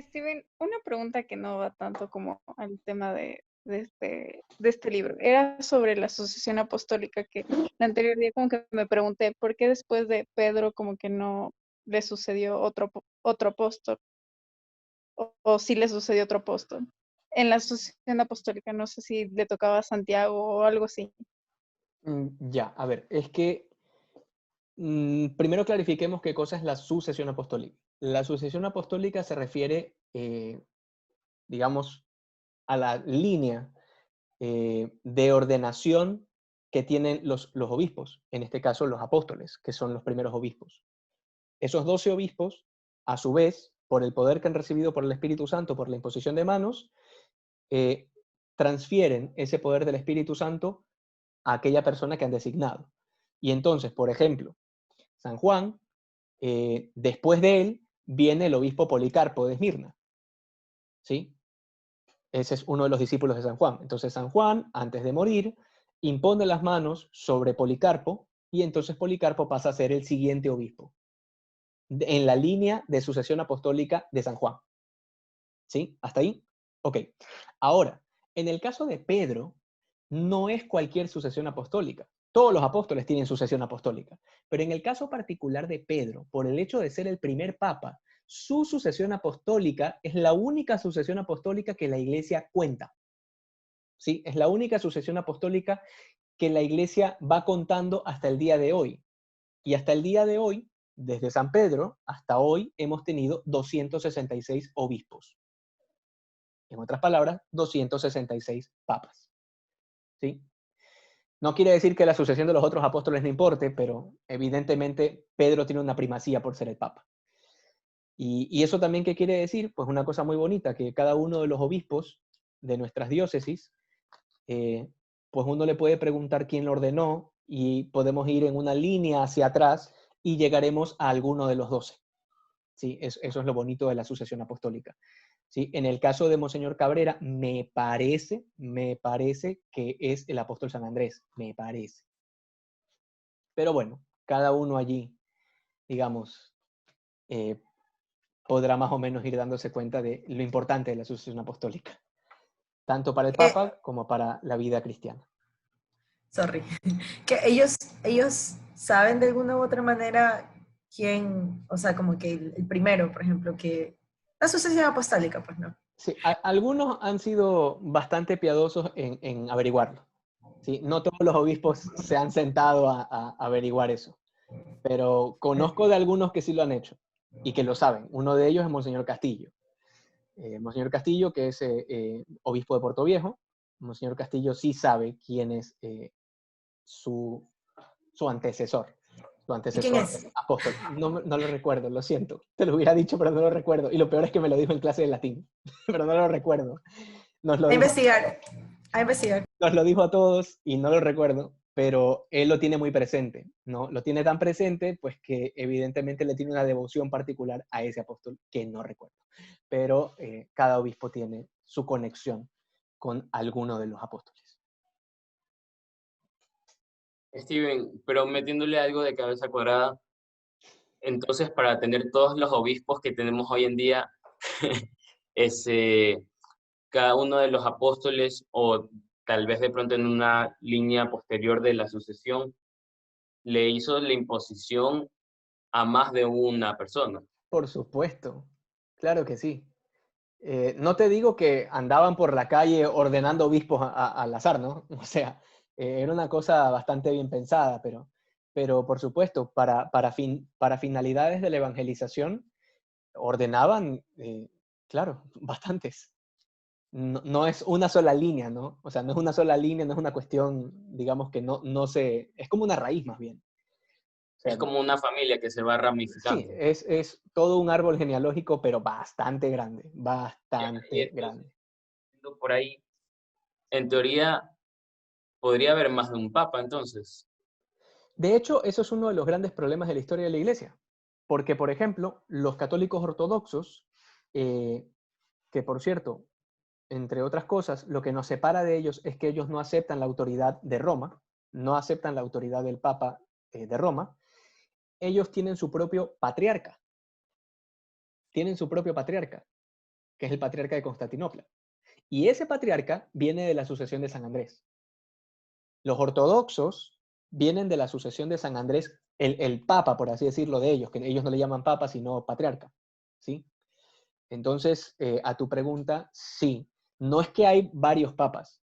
Steven, una pregunta que no va tanto como al tema de este libro. Era sobre la sucesión apostólica, que el anterior día como que me pregunté por qué después de Pedro como que no le sucedió otro apóstol, o si le sucedió otro apóstol. En la sucesión apostólica, no sé si le tocaba a Santiago o algo así. Ya, a ver, es que primero clarifiquemos qué cosa es la sucesión apostólica. La sucesión apostólica se refiere, digamos, a la línea de ordenación que tienen los obispos, en este caso los apóstoles, que son los primeros obispos. Esos 12 obispos, a su vez, por el poder que han recibido por el Espíritu Santo, por la imposición de manos, transfieren ese poder del Espíritu Santo a aquella persona que han designado. Y entonces, por ejemplo, San Juan, después de él, viene el obispo Policarpo de Esmirna, ¿sí? Ese es uno de los discípulos de San Juan. Entonces San Juan, antes de morir, impone las manos sobre Policarpo y entonces Policarpo pasa a ser el siguiente obispo en la línea de sucesión apostólica de San Juan. ¿Sí? ¿Hasta ahí? Ok. Ahora, en el caso de Pedro, no es cualquier sucesión apostólica. Todos los apóstoles tienen sucesión apostólica. Pero en el caso particular de Pedro, por el hecho de ser el primer papa, su sucesión apostólica es la única sucesión apostólica que la iglesia cuenta. ¿Sí? Es la única sucesión apostólica que la iglesia va contando hasta el día de hoy. Y hasta el día de hoy, desde San Pedro hasta hoy, hemos tenido 266 obispos. En otras palabras, 266 papas. ¿Sí? No quiere decir que la sucesión de los otros apóstoles no importe, pero evidentemente Pedro tiene una primacía por ser el papa. Y eso también, ¿qué quiere decir? Pues una cosa muy bonita, que cada uno de los obispos de nuestras diócesis, pues uno le puede preguntar quién lo ordenó y podemos ir en una línea hacia atrás y llegaremos a alguno de los 12. ¿Sí? Eso es lo bonito de la sucesión apostólica. ¿Sí? En el caso de Monseñor Cabrera, me parece que es el apóstol San Andrés, me parece. Pero bueno, cada uno allí, digamos, podrá más o menos ir dándose cuenta de lo importante de la sucesión apostólica, tanto para el Papa como para la vida cristiana. sorry, que ellos saben de alguna u otra manera quién, o sea, como que el primero, por ejemplo, que la sucesión apostólica, pues no. Sí, algunos han sido bastante piadosos en averiguarlo. ¿Sí? No todos los obispos se han sentado a averiguar eso, pero conozco de algunos que sí lo han hecho y que lo saben. Uno de ellos es Monseñor Castillo. Monseñor Castillo, que es obispo de Portoviejo. Monseñor Castillo sí sabe quién es su antecesor. Su ¿Y quién antecesor es? apóstol. No lo recuerdo, lo siento. Te lo hubiera dicho, pero no lo recuerdo. Y lo peor es que me lo dijo en clase de latín, pero no lo recuerdo. Nos lo A dijo, investigar, a investigar. nos lo dijo a todos y no lo recuerdo, pero él lo tiene muy presente, ¿no? Lo tiene tan presente, pues que evidentemente le tiene una devoción particular a ese apóstol que no recuerdo. Pero cada obispo tiene su conexión con alguno de los apóstoles. Steven, pero metiéndole algo de cabeza cuadrada, entonces para tener todos los obispos que tenemos hoy en día, ese, cada uno de los apóstoles, o tal vez de pronto en una línea posterior de la sucesión, le hizo la imposición a más de una persona. Por supuesto, claro que sí. No te digo que andaban por la calle ordenando obispos al azar, ¿no? O sea, era una cosa bastante bien pensada, pero por supuesto, para finalidades de la evangelización, ordenaban, claro, bastantes. No es una sola línea, ¿no? O sea, no es una sola línea, no es una cuestión, digamos que no se... Es como una raíz más bien. O sea, Es como una familia que se va sí, ramificando. es todo un árbol genealógico, pero bastante grande, Y bastante entonces, grande. por ahí, en teoría, podría haber más de un papa, entonces. De hecho, eso es uno de los grandes problemas de la historia de la Iglesia. Porque, por ejemplo, los católicos ortodoxos, que por cierto, entre otras cosas, lo que nos separa de ellos es que ellos no aceptan la autoridad de Roma, no aceptan la autoridad del Papa de Roma, ellos tienen su propio patriarca, que es el patriarca de Constantinopla. Y ese patriarca viene de la sucesión de San Andrés. Los ortodoxos vienen de la sucesión de San Andrés, el papa, por así decirlo, de ellos, que ellos no le llaman papa, sino patriarca. ¿Sí? Entonces, a tu pregunta, sí. No es que hay varios papas.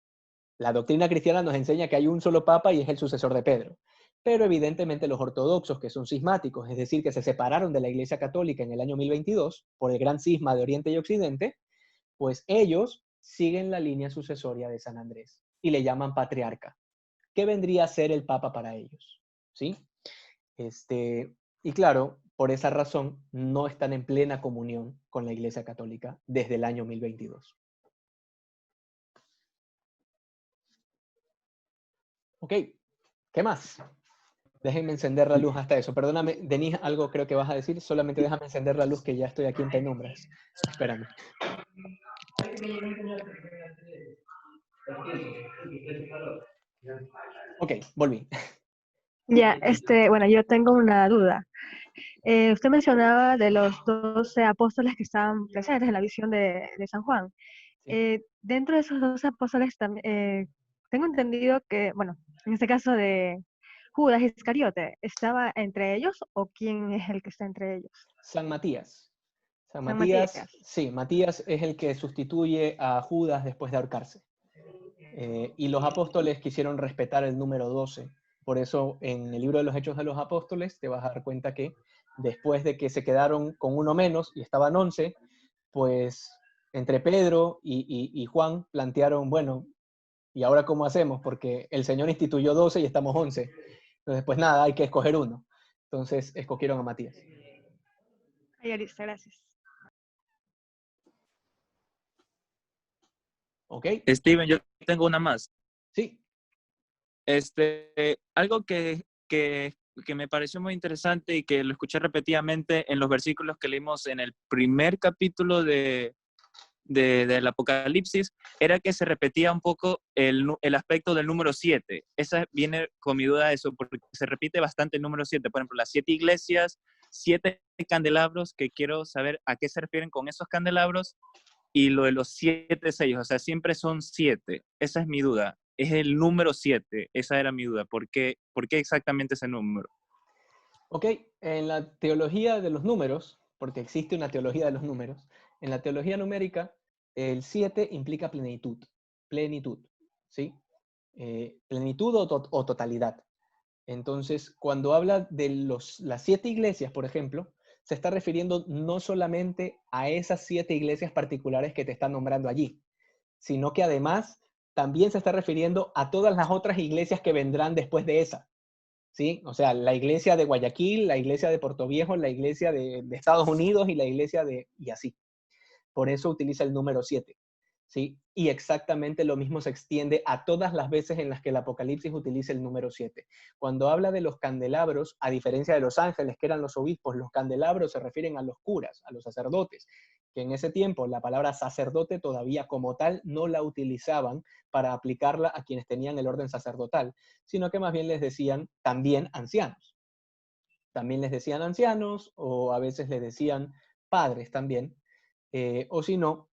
La doctrina cristiana nos enseña que hay un solo papa y es el sucesor de Pedro. Pero evidentemente los ortodoxos, que son cismáticos, es decir, que se separaron de la Iglesia Católica en el año 1022 por el gran cisma de Oriente y Occidente, pues ellos siguen la línea sucesoria de San Andrés y le llaman patriarca. ¿Qué vendría a ser el papa para ellos? ¿Sí? Y claro, por esa razón no están en plena comunión con la Iglesia Católica desde el año 1022. Ok, ¿qué más? Déjenme encender la luz hasta eso. Perdóname, Denise, algo creo que vas a decir. Solamente déjame encender la luz que ya estoy aquí en penumbras. Espérame. Ok, volví. Ya, bueno, yo tengo una duda. Usted mencionaba de los 12 apóstoles que estaban presentes en la visión de San Juan. Sí. Dentro de esos 12 apóstoles también, tengo entendido que, bueno, en este caso de Judas Iscariote, ¿estaba entre ellos o quién es el que está entre ellos? San Matías. San San Matías, Matías. sí, Matías es el que sustituye a Judas después de ahorcarse. Y los apóstoles quisieron respetar el número 12. Por eso en el libro de los Hechos de los Apóstoles te vas a dar cuenta que después de que se quedaron con uno menos y estaban 11, pues entre Pedro y Juan plantearon, bueno, ¿y ahora cómo hacemos? Porque el Señor instituyó 12 y estamos 11. Entonces, pues nada, hay que escoger uno. Entonces escogieron a Matías. Ay, Arista, gracias. ¿Ok? Steven, yo tengo una más. Sí. Algo que me pareció muy interesante y que lo escuché repetidamente en los versículos que leímos en el primer capítulo del Apocalipsis, era que se repetía un poco el aspecto del número 7. Esa viene con mi duda de eso, porque se repite bastante el número 7. Por ejemplo, las 7 iglesias, 7 candelabros, que quiero saber a qué se refieren con esos candelabros, y lo de los 7 sellos, o sea, siempre son 7. Esa es mi duda. es el número 7. Esa era mi duda. ¿Por qué exactamente ese número? Ok, en la teología de los números, porque existe una teología de los números, en la teología numérica, el 7 implica plenitud, ¿sí? Plenitud o totalidad. Entonces, cuando habla de las 7 iglesias, por ejemplo, se está refiriendo no solamente a esas 7 iglesias particulares que te están nombrando allí, sino que además también se está refiriendo a todas las otras iglesias que vendrán después de esa, ¿sí? O sea, la iglesia de Guayaquil, la iglesia de Portoviejo, la iglesia de Estados Unidos y la iglesia y así. Por eso utiliza el número 7, ¿sí? Y exactamente lo mismo se extiende a todas las veces en las que el Apocalipsis utiliza el número 7. Cuando habla de los candelabros, a diferencia de los ángeles, que eran los obispos, los candelabros se refieren a los curas, a los sacerdotes, que en ese tiempo la palabra sacerdote todavía como tal no la utilizaban para aplicarla a quienes tenían el orden sacerdotal, sino que más bien les decían también ancianos. También les decían ancianos, o a veces les decían padres también, o si no,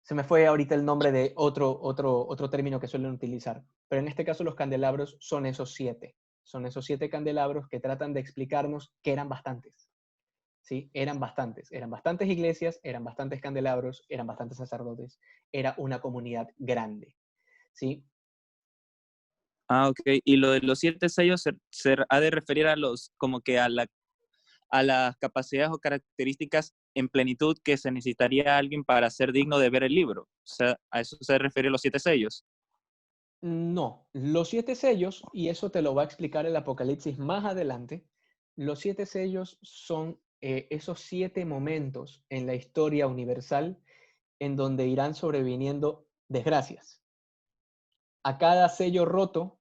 se me fue ahorita el nombre de otro término que suelen utilizar. Pero en este caso los candelabros son esos 7. Son esos 7 candelabros que tratan de explicarnos que eran bastantes. ¿Sí? Eran bastantes. Eran bastantes iglesias, eran bastantes candelabros, eran bastantes sacerdotes. Era una comunidad grande. ¿Sí? Ah, ok. Y lo de los 7 sellos se ha de referir a como que a las capacidades o características en plenitud que se necesitaría alguien para ser digno de ver el libro. O sea, a eso se refiere los 7 sellos. No, los 7 sellos, y eso te lo va a explicar el Apocalipsis más adelante, los 7 sellos son esos 7 momentos en la historia universal en donde irán sobreviniendo desgracias. A cada sello roto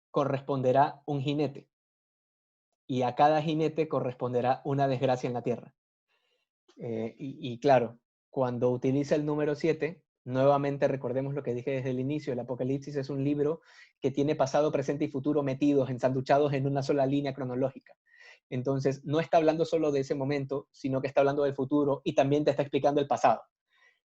corresponderá un jinete, y a cada jinete corresponderá una desgracia en la tierra. Y claro, cuando utiliza el número 7, nuevamente recordemos lo que dije desde el inicio, el Apocalipsis es un libro que tiene pasado, presente y futuro metidos, ensanduchados en una sola línea cronológica. Entonces, no está hablando solo de ese momento, sino que está hablando del futuro y también te está explicando el pasado,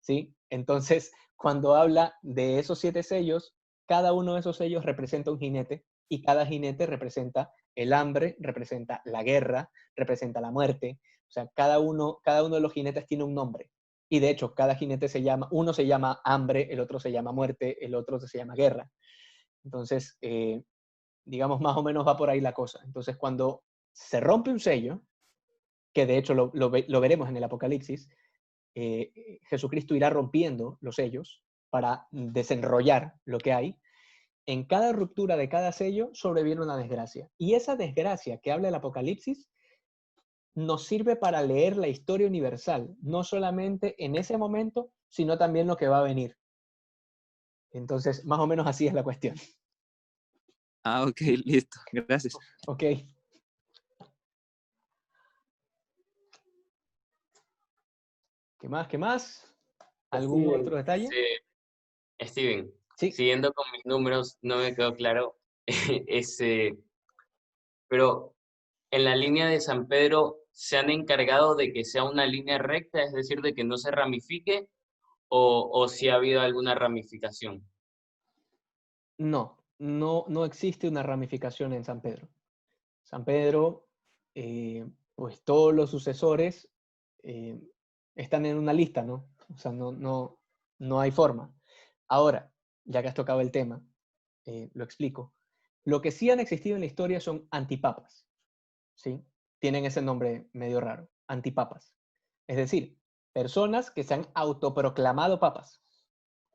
¿sí? Entonces, cuando habla de esos 7 sellos, cada uno de esos sellos representa un jinete y cada jinete representa el hambre, representa la guerra, representa la muerte. O sea, cada uno de los jinetes tiene un nombre. Y de hecho, cada jinete uno se llama hambre, el otro se llama muerte, el otro se llama guerra. Entonces, digamos, más o menos va por ahí la cosa. Entonces, cuando se rompe un sello, que de hecho lo veremos en el Apocalipsis, Jesucristo irá rompiendo los sellos para desenrollar lo que hay. En cada ruptura de cada sello sobreviene una desgracia. Y esa desgracia que habla el Apocalipsis nos sirve para leer la historia universal, no solamente en ese momento, sino también lo que va a venir. Entonces, más o menos así es la cuestión. Ah, ok, listo. Gracias. Ok. ¿Qué más? ¿Qué más? ¿Algún Steven, otro detalle? Steven, Sí. siguiendo con mis números, no me quedó claro pero en la línea de San Pedro se han encargado de que sea una línea recta, es decir, de que no se ramifique, o si ha habido alguna ramificación. No existe una ramificación en San Pedro. San Pedro, pues todos los sucesores están en una lista, ¿no? O sea, no hay forma. Ahora, ya que has tocado el tema, lo explico. Lo que sí han existido en la historia son antipapas, ¿sí? Tienen ese nombre medio raro, antipapas. Es decir, personas que se han autoproclamado papas,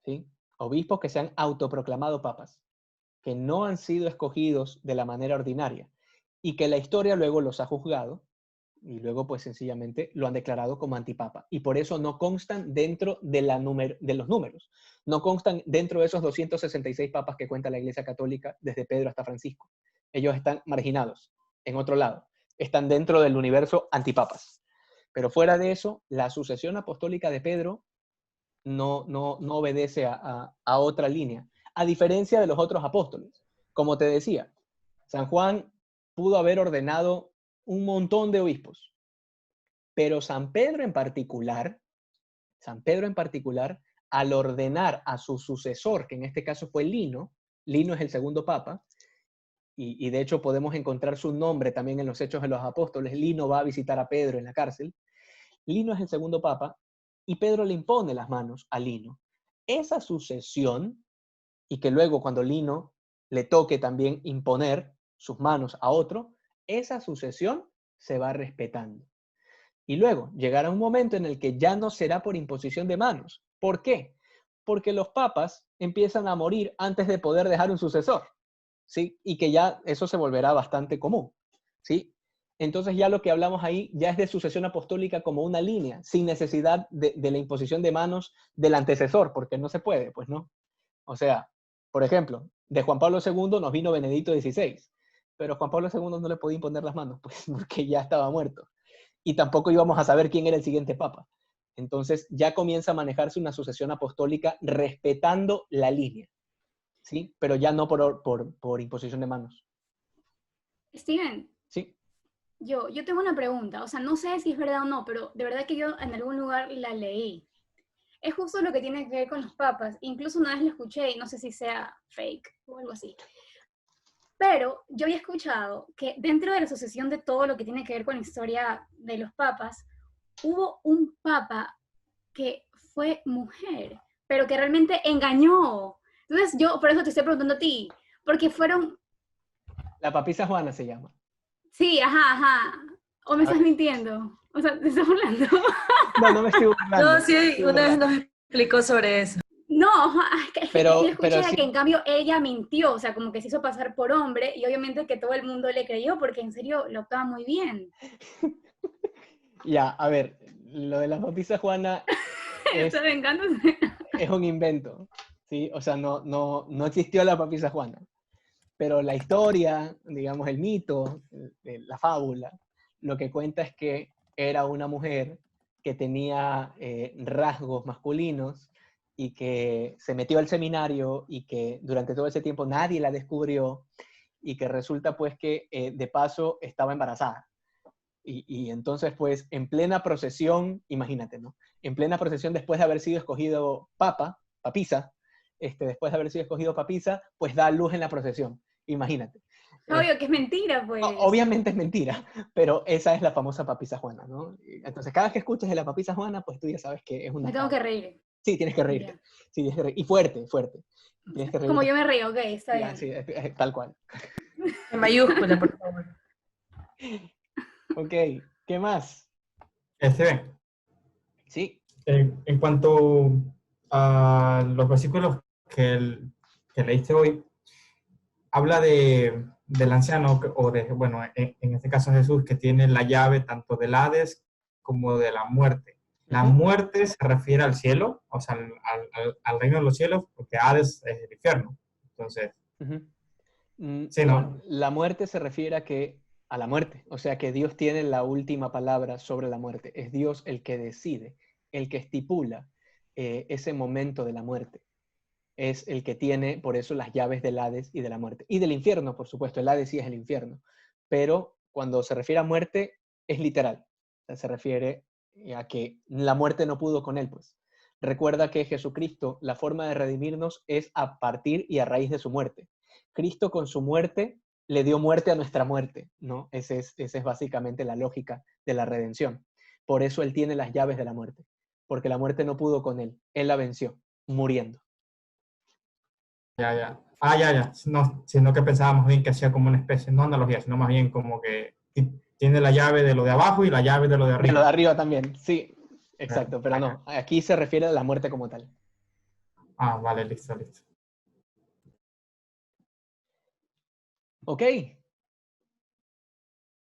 ¿sí? Obispos que se han autoproclamado papas, que no han sido escogidos de la manera ordinaria y que la historia luego los ha juzgado y luego pues sencillamente lo han declarado como antipapa. Y por eso no constan dentro de los números. No constan dentro de esos 266 papas que cuenta la Iglesia Católica desde Pedro hasta Francisco. Ellos están marginados, en otro lado. Están dentro del universo antipapas. Pero fuera de eso, la sucesión apostólica de Pedro no obedece a otra línea, a diferencia de los otros apóstoles. Como te decía, San Juan pudo haber ordenado un montón de obispos, pero San Pedro en particular, al ordenar a su sucesor, que en este caso fue Lino, Lino es el segundo papa, y de hecho podemos encontrar su nombre también en los Hechos de los Apóstoles. Lino va a visitar a Pedro en la cárcel. Lino es el segundo papa, y Pedro le impone las manos a Lino. Esa sucesión, y que luego cuando Lino le toque también imponer sus manos a otro, esa sucesión se va respetando. Y luego llegará un momento en el que ya no será por imposición de manos. ¿Por qué? Porque los papas empiezan a morir antes de poder dejar un sucesor, ¿sí? Y que ya eso se volverá bastante común, ¿sí? Entonces ya lo que hablamos ahí ya es de sucesión apostólica como una línea, sin necesidad de la imposición de manos del antecesor, porque no se puede, pues no. O sea, por ejemplo, de Juan Pablo II nos vino Benedicto XVI, pero Juan Pablo II no le podía imponer las manos, pues porque ya estaba muerto. Y tampoco íbamos a saber quién era el siguiente papa. Entonces ya comienza a manejarse una sucesión apostólica respetando la línea, ¿sí? Pero ya no por imposición de manos. Steven, ¿Sí? yo tengo una pregunta, o sea, no sé si es verdad o no, pero de verdad que yo en algún lugar la leí. Es justo lo que tiene que ver con los papas. Incluso una vez lo escuché y no sé si sea fake o algo así. Pero yo había escuchado que dentro de la sucesión de todo lo que tiene que ver con la historia de los papas, hubo un papa que fue mujer, pero que realmente engañó. Entonces yo por eso te estoy preguntando a ti, porque fueron... La papisa Juana se llama. Sí, ajá. O me estás mintiendo. O sea, te estás burlando. No me estoy burlando. No, sí, una vez nos explicó sobre eso. No, es que Pero yo escuché sí. que en cambio ella mintió, o sea, como que se hizo pasar por hombre y obviamente que todo el mundo le creyó porque en serio lo actuaba muy bien. Ya, a ver, lo de la papisa Juana Está vengándose. es un invento, ¿sí? O sea, no existió la papisa Juana. Pero la historia, digamos, el mito, la fábula, lo que cuenta es que era una mujer que tenía rasgos masculinos y que se metió al seminario y que durante todo ese tiempo nadie la descubrió y que resulta pues que de paso estaba embarazada. Y entonces pues en plena procesión, imagínate, ¿no? En plena procesión después de haber sido escogido papisa, después de haber sido escogido papisa, pues da a luz en la procesión, imagínate. Obvio que es mentira, pues. Obviamente es mentira, pero esa es la famosa papisa Juana, ¿no? Entonces cada vez que escuches de la papisa Juana, pues tú ya sabes que es una... Me tengo que reír. Sí, tienes que reírte. Ya. Sí, tienes que reír. Y fuerte. Tienes que reírte. Como yo me río, ok, está Ya, bien. sí, tal cual. En mayúscula, por favor. Ok, ¿qué más? Sí. En cuanto a los versículos que leíste hoy, habla del anciano, bueno, en este caso Jesús, que tiene la llave tanto del Hades como de la muerte. La muerte se refiere al cielo, o sea, al reino de los cielos, porque Hades es el infierno. Entonces, sí, ¿no? La muerte se refiere a la muerte, o sea que Dios tiene la última palabra sobre la muerte. Es Dios el que decide, el que estipula ese momento de la muerte. Es el que tiene, por eso, las llaves del Hades y de la muerte. Y del infierno, por supuesto, el Hades sí es el infierno. Pero cuando se refiere a muerte, es literal. O sea, se refiere a que la muerte no pudo con él, pues. Recuerda que Jesucristo, la forma de redimirnos es a partir y a raíz de su muerte. Cristo con su muerte le dio muerte a nuestra muerte, ¿no? Esa es básicamente la lógica de la redención. Por eso Él tiene las llaves de la muerte, porque la muerte no pudo con Él. Él la venció, muriendo. Ya. Ya. No, sino que pensábamos bien que hacía como una especie, no analogía, sino más bien como que tiene la llave de lo de abajo y la llave de lo de arriba. De lo de arriba también, sí, exacto, pero no, aquí se refiere a la muerte como tal. Ah, vale, listo. Ok.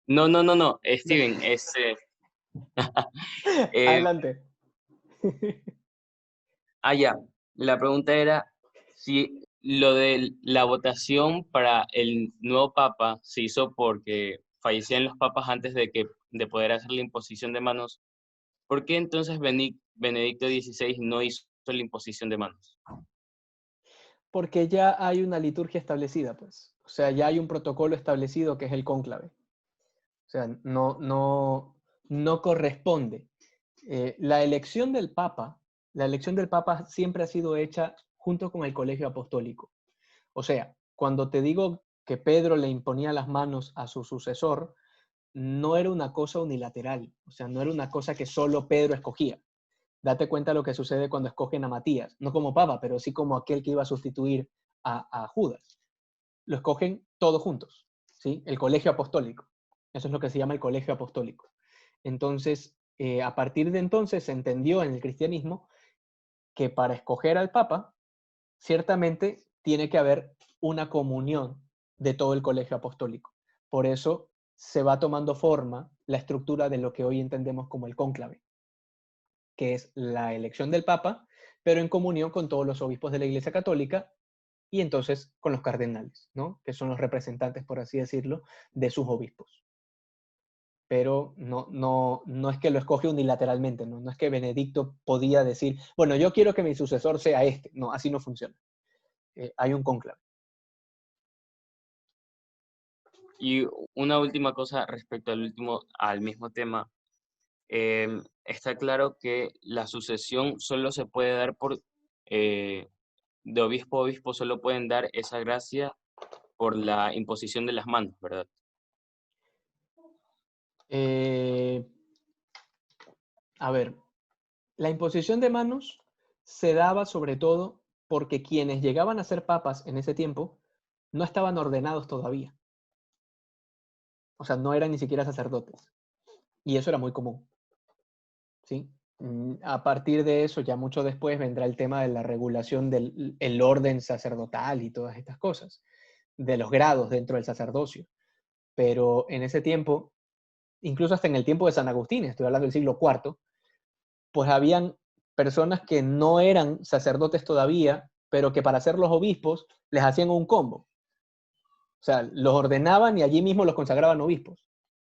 No, Steven, Adelante. Ya. La pregunta era si lo de la votación para el nuevo papa se hizo porque fallecían los papas antes de poder hacer la imposición de manos. ¿Por qué entonces Benedicto XVI no hizo la imposición de manos? Porque ya hay una liturgia establecida, pues. O sea, ya hay un protocolo establecido que es el cónclave. O sea, no corresponde. La elección del Papa siempre ha sido hecha junto con el colegio apostólico. O sea, cuando te digo que Pedro le imponía las manos a su sucesor, no era una cosa unilateral, o sea, no era una cosa que solo Pedro escogía. Date cuenta lo que sucede cuando escogen a Matías, no como papa, pero sí como aquel que iba a sustituir a Judas. Lo escogen todos juntos, ¿sí? El colegio apostólico. Eso es lo que se llama el colegio apostólico. Entonces, a partir de entonces se entendió en el cristianismo que para escoger al papa, ciertamente tiene que haber una comunión de todo el colegio apostólico. Por eso se va tomando forma la estructura de lo que hoy entendemos como el cónclave, que es la elección del papa, pero en comunión con todos los obispos de la Iglesia Católica y entonces con los cardenales, ¿no? Que son los representantes, por así decirlo, de sus obispos. Pero no es que lo escoge unilateralmente, ¿no? No es que Benedicto podía decir, bueno, yo quiero que mi sucesor sea este. No, así no funciona. Hay un cónclave. Y una última cosa respecto al mismo tema. Está claro que la sucesión solo se puede dar de obispo a obispo, solo pueden dar esa gracia por la imposición de las manos, ¿verdad? A ver, la imposición de manos se daba sobre todo porque quienes llegaban a ser papas en ese tiempo no estaban ordenados todavía. O sea, no eran ni siquiera sacerdotes. Y eso era muy común. ¿Sí? A partir de eso, ya mucho después, vendrá el tema de la regulación del orden sacerdotal y todas estas cosas, de los grados dentro del sacerdocio. Pero en ese tiempo, incluso hasta en el tiempo de San Agustín, estoy hablando del siglo IV, pues habían personas que no eran sacerdotes todavía, pero que para ser los obispos les hacían un combo. O sea, los ordenaban y allí mismo los consagraban obispos.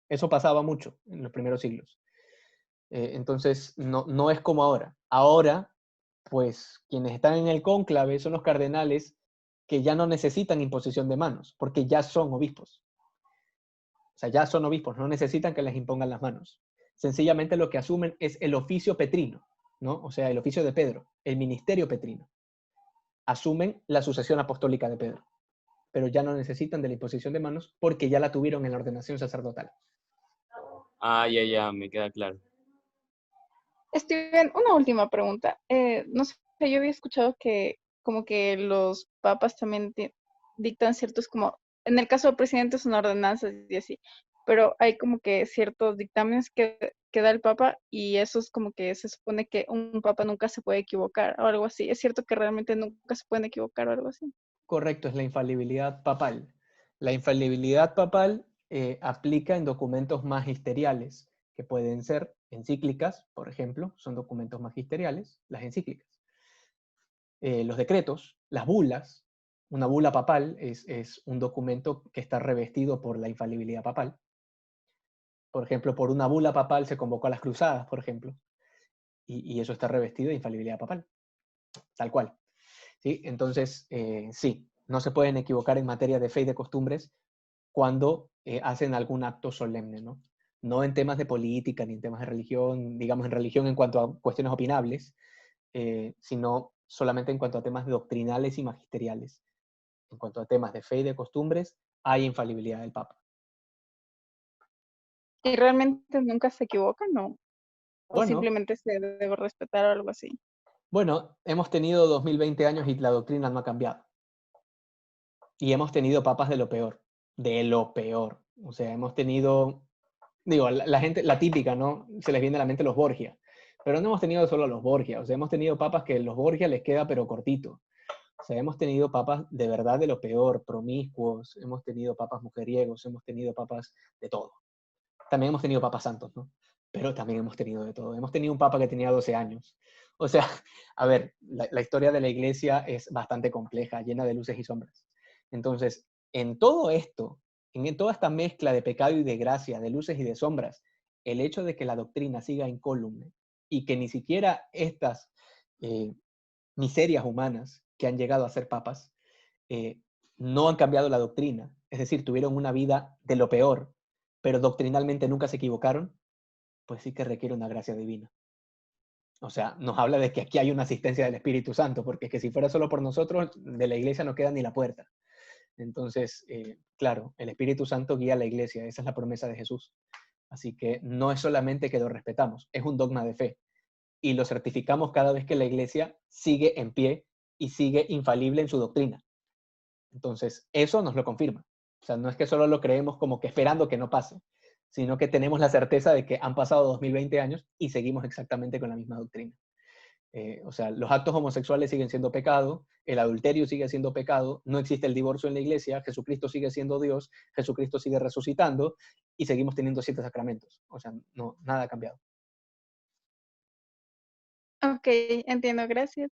Eso pasaba mucho en los primeros siglos. Entonces, no es como ahora. Ahora, pues, quienes están en el cónclave son los cardenales que ya no necesitan imposición de manos, porque ya son obispos. O sea, ya son obispos, no necesitan que les impongan las manos. Sencillamente lo que asumen es el oficio petrino, ¿no? O sea, el oficio de Pedro, el ministerio petrino. Asumen la sucesión apostólica de Pedro, pero ya no necesitan de la imposición de manos porque ya la tuvieron en la ordenación sacerdotal. Ah, ya, me queda claro. Steven, una última pregunta. No sé, yo había escuchado que como que los papas también dictan ciertos como, en el caso del presidente son ordenanzas y así, pero hay como que ciertos dictámenes que da el papa y eso es como que se supone que un papa nunca se puede equivocar o algo así. ¿Es cierto que realmente nunca se pueden equivocar o algo así? Correcto, es la infalibilidad papal. La infalibilidad papal aplica en documentos magisteriales, que pueden ser encíclicas, por ejemplo, son documentos magisteriales, las encíclicas. Los decretos, las bulas, una bula papal es un documento que está revestido por la infalibilidad papal. Por ejemplo, por una bula papal se convocó a las cruzadas, por ejemplo, y eso está revestido de infalibilidad papal, tal cual. ¿Sí? Entonces, sí, no se pueden equivocar en materia de fe y de costumbres cuando hacen algún acto solemne, ¿no? No en temas de política ni en temas de religión, digamos en religión en cuanto a cuestiones opinables, sino solamente en cuanto a temas doctrinales y magisteriales. En cuanto a temas de fe y de costumbres, hay infalibilidad del Papa. ¿Y realmente nunca se equivocan, no? ¿O Bueno, simplemente se debe respetar o algo así? bueno, hemos tenido 2020 años y la doctrina no ha cambiado. Y hemos tenido papas de lo peor, de lo peor. O sea, hemos tenido, digo, la gente, la típica, ¿no? Se les viene a la mente los Borgia. Pero no hemos tenido solo los Borgia. O sea, hemos tenido papas que los Borgia les queda pero cortito. O sea, hemos tenido papas de verdad de lo peor, promiscuos, hemos tenido papas mujeriegos, hemos tenido papas de todo. También hemos tenido papas santos, ¿no? Pero también hemos tenido de todo. Hemos tenido un papa que tenía 12 años. O sea, a ver, la historia de la iglesia es bastante compleja, llena de luces y sombras. Entonces, en todo esto, en toda esta mezcla de pecado y de gracia, de luces y de sombras, el hecho de que la doctrina siga incólume y que ni siquiera estas miserias humanas que han llegado a ser papas no han cambiado la doctrina, es decir, tuvieron una vida de lo peor, pero doctrinalmente nunca se equivocaron, pues sí que requiere una gracia divina. O sea, nos habla de que aquí hay una asistencia del Espíritu Santo, porque es que si fuera solo por nosotros, de la iglesia no queda ni la puerta. Entonces, claro, el Espíritu Santo guía a la iglesia, esa es la promesa de Jesús. Así que no es solamente que lo respetamos, es un dogma de fe. Y lo certificamos cada vez que la iglesia sigue en pie y sigue infalible en su doctrina. Entonces, eso nos lo confirma. O sea, no es que solo lo creemos como que esperando que no pase, sino que tenemos la certeza de que han pasado 2020 años y seguimos exactamente con la misma doctrina. O sea, los actos homosexuales siguen siendo pecado, el adulterio sigue siendo pecado, no existe el divorcio en la iglesia, Jesucristo sigue siendo Dios, Jesucristo sigue resucitando y seguimos teniendo 7 sacramentos. O sea, no, nada ha cambiado. Ok, entiendo, gracias.